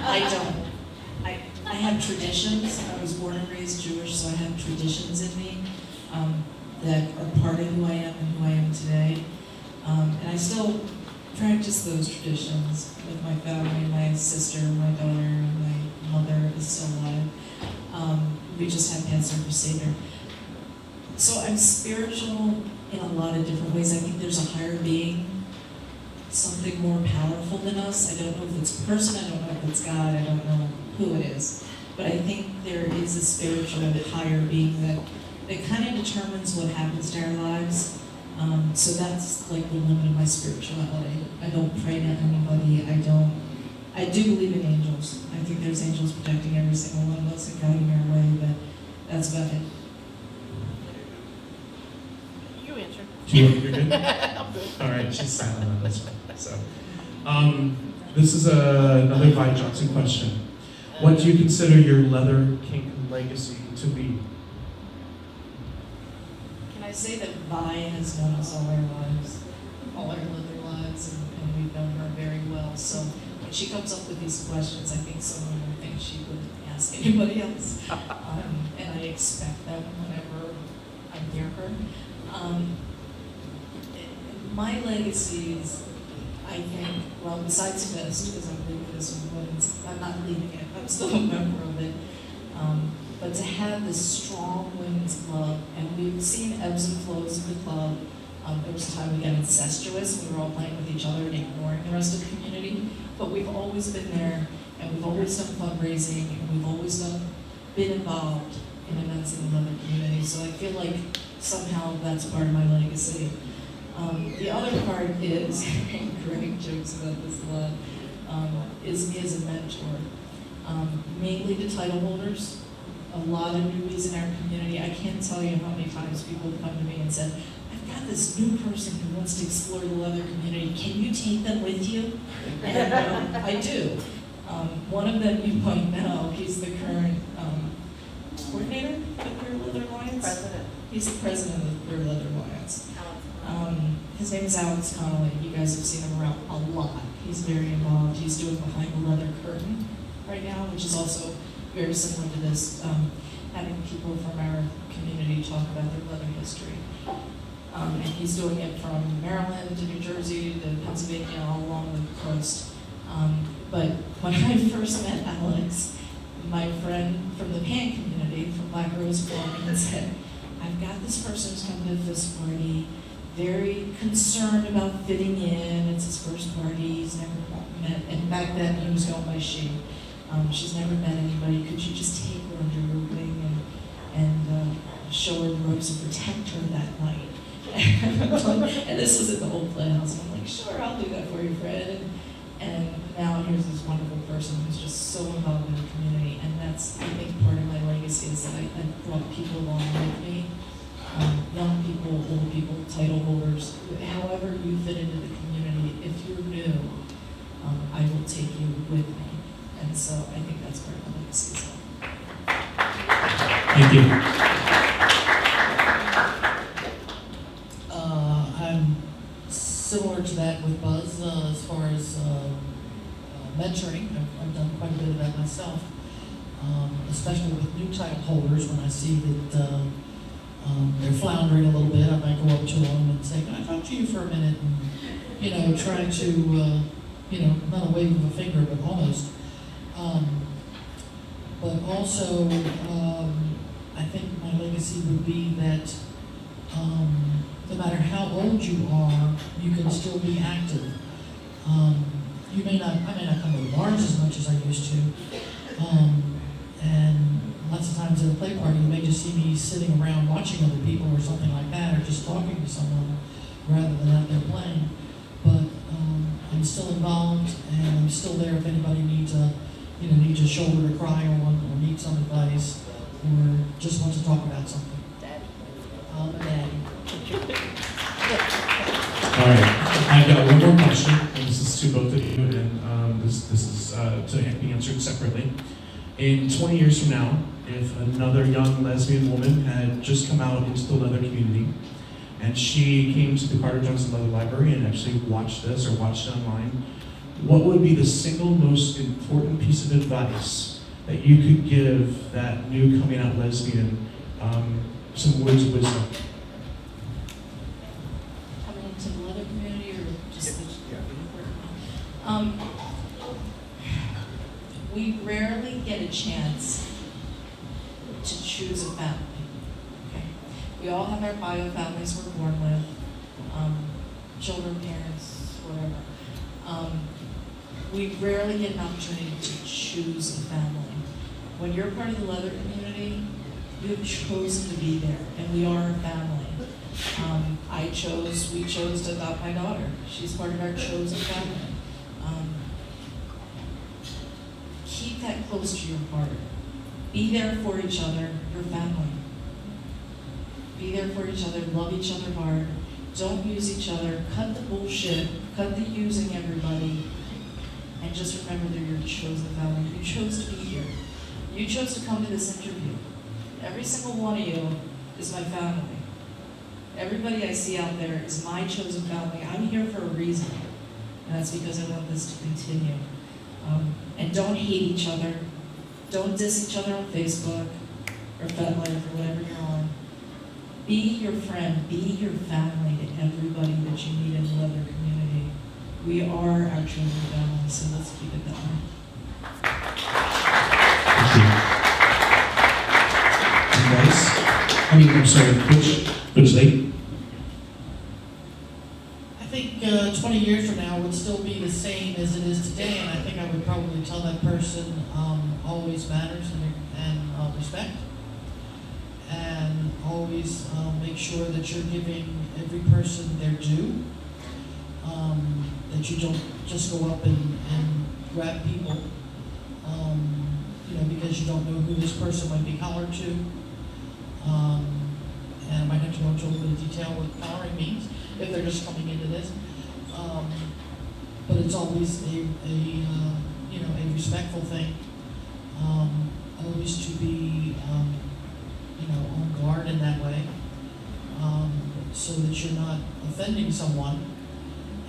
I don't. I have traditions. I was born and raised Jewish, so I have traditions in me that are part of who I am and who I am today. And I still practice those traditions with my family, my sister, my daughter, my mother is still alive. We just had Pastor Crusader. So I'm spiritual in a lot of different ways. I think there's a higher being, something more powerful than us. I don't know if it's a person, I don't know if it's God, I don't know who it is. But I think there is a spiritual higher being that kind of determines what happens to our lives. So that's like the limit of my spirituality. I don't pray to anybody. I do believe in angels. I think there's angels protecting every single one of us and guiding our way, but that's about it. You answered. You're good? I'm good. All right, she's silent on this one. So, This is another Vi Johnson question. What do you consider your leather kink legacy to be? Can I say that Vi has known us all our lives, all our leather lives, and we've known her very well. So when she comes up with these questions, I think someone would think she wouldn't ask anybody else. And I expect that whenever I hear her. My legacies, I think, well, besides FIST, because I'm leaving this women's, I'm not leaving it, I'm still a member of it. But to have this strong women's club, and we've seen ebbs and flows of the club. There was a time we got incestuous, we were all playing with each other and ignoring the rest of the community. But we've always been there, and we've always done fundraising, and we've always been involved in events in the leather community. So I feel like somehow that's part of my legacy. The other part is, Greg jokes about this a lot, is me as a mentor. Mainly to title holders. A lot of newbies in our community. I can't tell you how many times people have come to me and said, I've got this new person who wants to explore the leather community. Can you take them with you? And I do. One of them you might know, he's the current coordinator of the Queer Leather Alliance. President. He's the president of the Queer Leather Alliance. His name is Alex Connolly. You guys have seen him around a lot. He's very involved. He's doing Behind the Leather Curtain right now, which is also very similar to this, having people from our community talk about their leather history. And he's doing it from Maryland to New Jersey to Pennsylvania, all along the coast. But when I first met Alex, my friend from the pan community, from Black Rose, called me and said, I've got this person who's coming to this party, very concerned about fitting in. It's his first party. He's never met, and back then he was going by she. She's never met anybody. Could you just take her under your wing and show her the ropes and protect her that night? And this was at the old playhouse. I'm like, sure, I'll do that for you, Fred. And now here's this wonderful person who's just so involved in the community. And that's, I think, part of my legacy is that I brought people along with me. Young people, old people, title holders, however you fit into the community. If you're new, I will take you with me. And so I think that's part of my legacy as well. Thank you. I'm similar to that with Buzz as far as mentoring. I've done quite a bit of that myself, especially with new title holders. When I see that they're floundering a little bit, I might go up to them and say, can I talk to you for a minute? And, try to, not a wave of a finger, but almost. But also, I think my legacy would be that no matter how old you are, you can still be active. I may not come to the bars as much as I used to. And lots of times at a play party, you may just see me sitting around watching other people or something like that, or just talking to someone rather than out there playing. But I'm still involved, and I'm still there if anybody needs a shoulder to cry on, or needs some advice, or just wants to talk about something. Daddy. Daddy. All right, I've got one more question, and this is to both of you, and this is to be answered separately. In 20 years from now, if another young lesbian woman had just come out into the leather community, and she came to the Carter Johnson Leather Library and actually watched this or watched it online, what would be the single most important piece of advice that you could give that new coming out lesbian, some words of wisdom? Coming into the leather community or just we rarely get a chance to choose a family. Okay, we all have our bio families we're born with, children, parents, whatever. We rarely get an opportunity to choose a family. When you're part of the leather community, you've chosen to be there, and we are a family. We chose to adopt my daughter. She's part of our chosen family. Keep that close to your heart. Be there for each other, your family. Be there for each other, love each other hard. Don't use each other, cut the bullshit, cut the using everybody. you chose the family. You chose to be here. You chose to come to this interview. Every single one of you is my family. Everybody I see out there is my chosen family. I'm here for a reason, and that's because I want this to continue. And don't hate each other. Don't diss each other on Facebook or FetLife or whatever you're on. Be your friend, be your family to everybody that you meet in the leather community. We are our chosen family, so let's keep it that way. Nice. I'm sorry, Butch Lee. I think 20 years from now would still be the same as it is today, and I think I would probably tell that person always matters and respect, and always make sure that you're giving every person their due, that you don't just go up and grab people, because you don't know who this person might be collared to. And I might have to go into a little bit of detail what collaring means if they're just coming into this. But it's always a respectful thing. Always to be on guard in that way, so that you're not offending someone,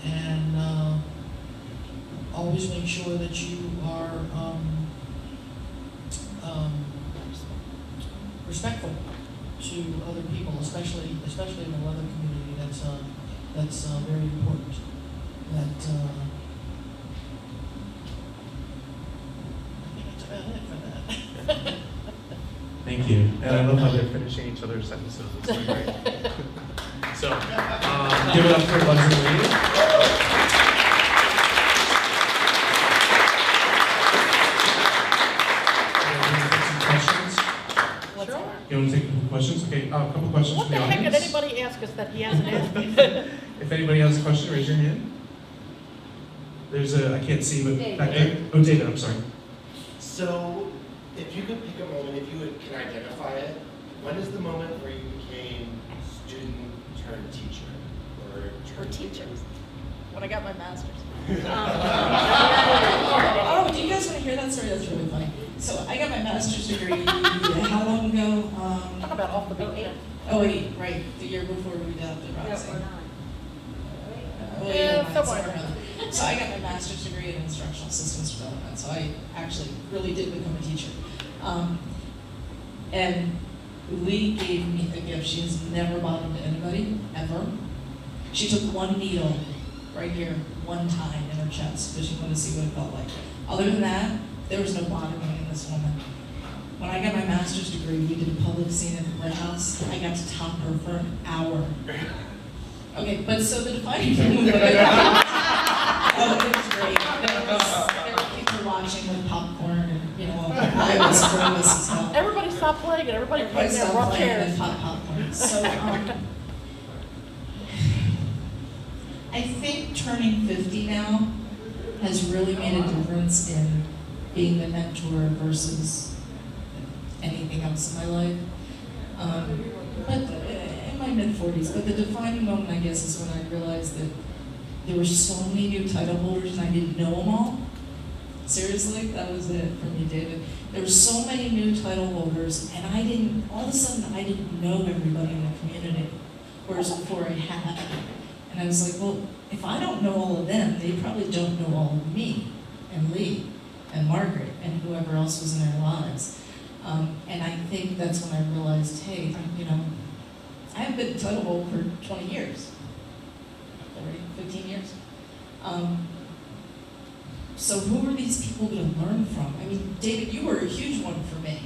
and always make sure that you are respectful to other people, especially in the leather community. That's very important. I think that's about it for that. Thank you. And I love how they're finishing each other's sentences. It's so great. So, give it up for Butch Lee. You want to take a couple questions? Okay, a couple questions What from the the heck did audience. anybody ask us that he hasn't asked me? If anybody has a question, raise your hand. There's I can't see, but David. back there. Oh, David, I'm sorry. So, if you could pick a moment, if you can identify it, when is the moment where you became student turned teacher? Or teachers. When I got my master's. Oh, do you guys want to hear that story? That's really funny. So I got my master's degree how long ago? Talk about off the beat. Oh wait, right, the year before we adopted Roxy. Somewhere around. So I got my master's degree in instructional systems development. So I actually really did become a teacher. And Lee gave me a gift. She has never bottomed anybody, ever. She took one needle right here, one time in her chest, because she wanted to see what it felt like. Other than that, there was no bottoming in this woman. When I got my master's degree, we did a public scene at the Red House. I got to top her for an hour. Okay, but so the defining moment that I got, oh, it was great. There were people watching with popcorn, and I was nervous as hell. Everybody stopped playing and everybody put in their stopped rough playing chairs. and pop popcorn. So, I think turning 50 now has really made a difference in being the mentor versus anything else in my life. But in my mid-40s, but the defining moment, I guess, is when I realized that there were so many new title holders and I didn't know them all. Seriously, that was it for me, David. There were so many new title holders, and all of a sudden, I didn't know everybody in the community, whereas before I had. And I was like, well, if I don't know all of them, they probably don't know all of me, and Lee, and Margaret, and whoever else was in their lives. And I think that's when I realized, hey, I haven't been title holder for 20 years, 15 years. So who are these people going to learn from? I mean, David, you were a huge one for me.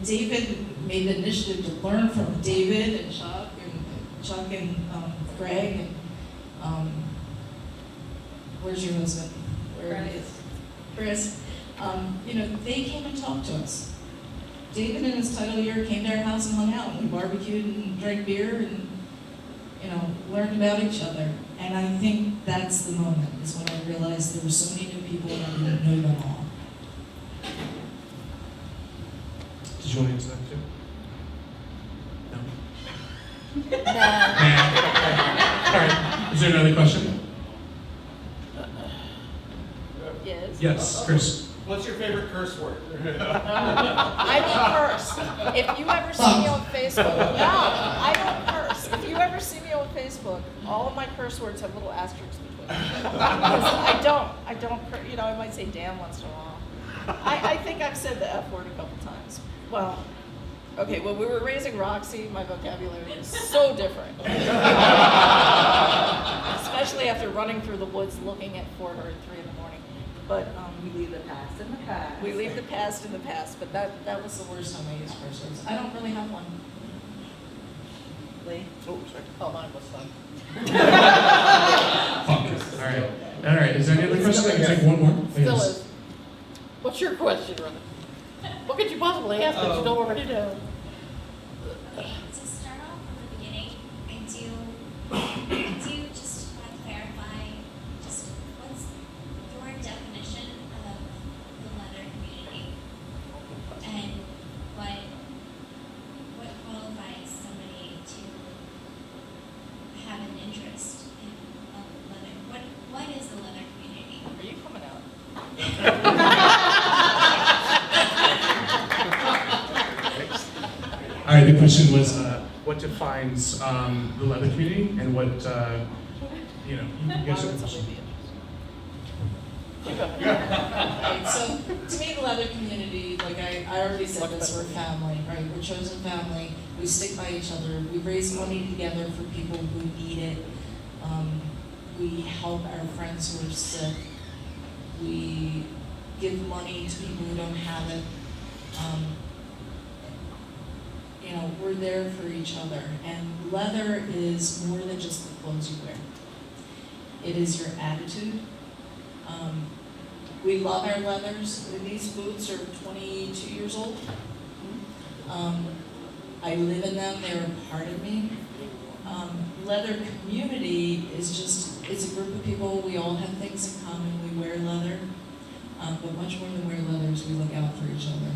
David made the initiative to learn from David and Chuck and Greg and where's your husband? Where he is? Chris. They came and talked to us. David in his title year came to our house and hung out, and we barbecued and drank beer and learned about each other. And I think that's the moment, is when I realized there were so many new people and I didn't know them all. Did you want to answer that too? No? Nah. All right. Is there another question? Yes, Chris. What's your favorite curse word? I don't curse. If you ever see me on Facebook, no, I don't curse. If you ever see me on Facebook, all of my curse words have little asterisks between them. Because I don't, you know, I might say damn once in a while. I think I've said the F word a couple times. Well, okay, when we were raising Roxy, my vocabulary was so different. Especially after running through the woods looking for her at 3 in the morning. But We leave the past in the past. we leave the past in the past, but that was the worst time I used curse words. I don't really have one. Lee? Oh, sorry. Oh, mine was fun. Fuck. All right. Is there any other questions? I can take one more. Still Yes. is. What's your question, Rhonda? What could you possibly ask that you don't already know? To start off from the beginning, I do just want to clarify just what's your definition of the leather community, and what qualifies somebody to have an interest in leather. What is the leather community? Are you coming out? All right. The question was, what defines the leather community, and what you know? You guys have a question. Right, so to me, the leather community, like I already said this, we're family, right? We're chosen family. We stick by each other. We raise money together for people who need it. We help our friends who are sick. We give money to people who don't have it. You know, we're there for each other. And leather is more than just the clothes you wear. It is your attitude. We love our leathers. These boots are 22 years old. I live in them. They're a part of me. Leather community is just, it's a group of people. We all have things in common. We wear leather. But much more than wear leathers, we look out for each other.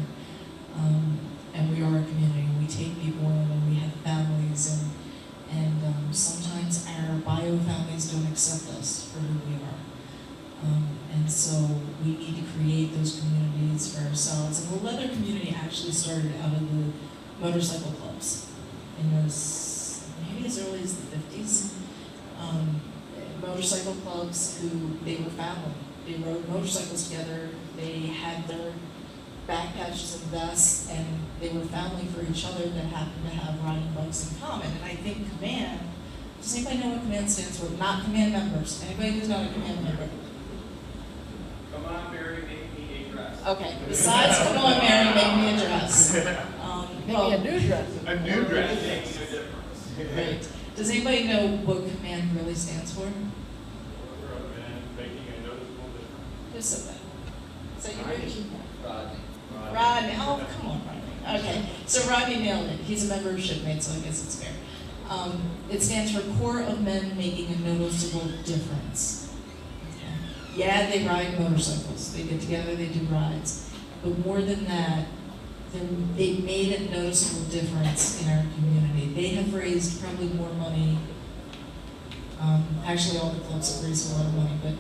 And we are a community. We take people in, and we have families, and sometimes our bio families don't accept us for who we are. And so we need to create those communities for ourselves. And the leather community actually started out of the motorcycle clubs in maybe as early as the 50s. Motorcycle clubs who, they were family. They rode motorcycles together. They had their back patches and vests, and they were family for each other that happened to have riding bikes in common. And I think command, does anybody know what command stands for? Not command members. Anybody who's not a command member? Come on, Mary, make me a dress. Okay, besides come on, Mary, make me a dress. Maybe a new dress. A new dress makes a difference. Right. Does anybody know what command really stands for? Making a noticeable difference. Who said that? Is that you, Rich? Rodney. Oh, come on, Rodney. Okay, so Rodney nailed it. He's a member of Shipmate, so I guess it's fair. It stands for Core of Men Making a Noticeable Difference. Okay. Yeah, they ride motorcycles. They get together, they do rides. But more than that, they made a noticeable difference in our community. They have raised probably more money. Actually, all the clubs have raised a lot of money, but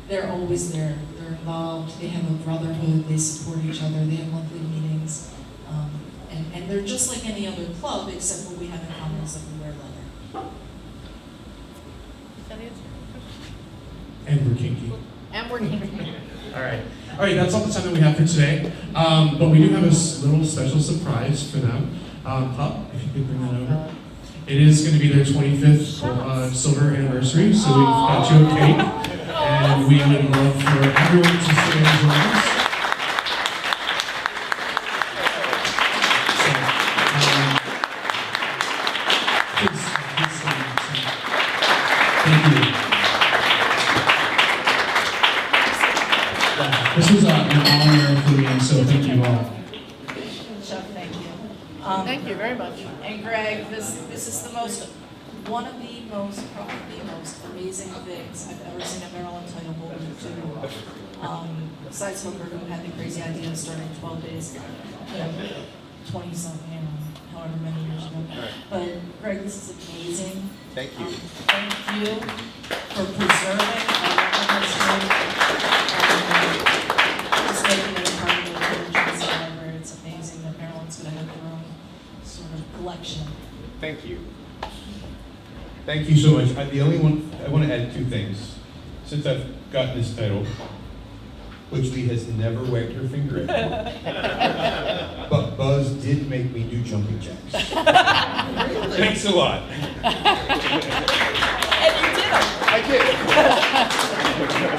they're always there. They're involved. They have a brotherhood. They support each other. They have monthly meetings. And they're just like any other club, except what we have in common is that we wear leather. Does that answer your question? And we're kinky. And we're kinky. All right. That's all the time that we have for today. But we do have a little special surprise for them. Pup, if you could bring that over. It is going to be their 25th silver anniversary, so we've got you a cake, and we would love for everyone to stay and join us. Thank you. This was an honor for me, so thank you all. Chuck, thank you. Thank you very much. And Greg, this is one of the most, probably the most amazing things I've ever seen a Maryland title holder do. Besides Hooker, who had the crazy idea of starting 12 days, 20-something, however many years ago. But Greg, this is amazing. Thank you. Thank you for preserving our record history. Thank you so much. The only one, I want to add two things. Since I've gotten this title, Butch Lee has never wagged her finger at me. But Buzz did make me do jumping jacks. Thanks a lot. And you did them. I did.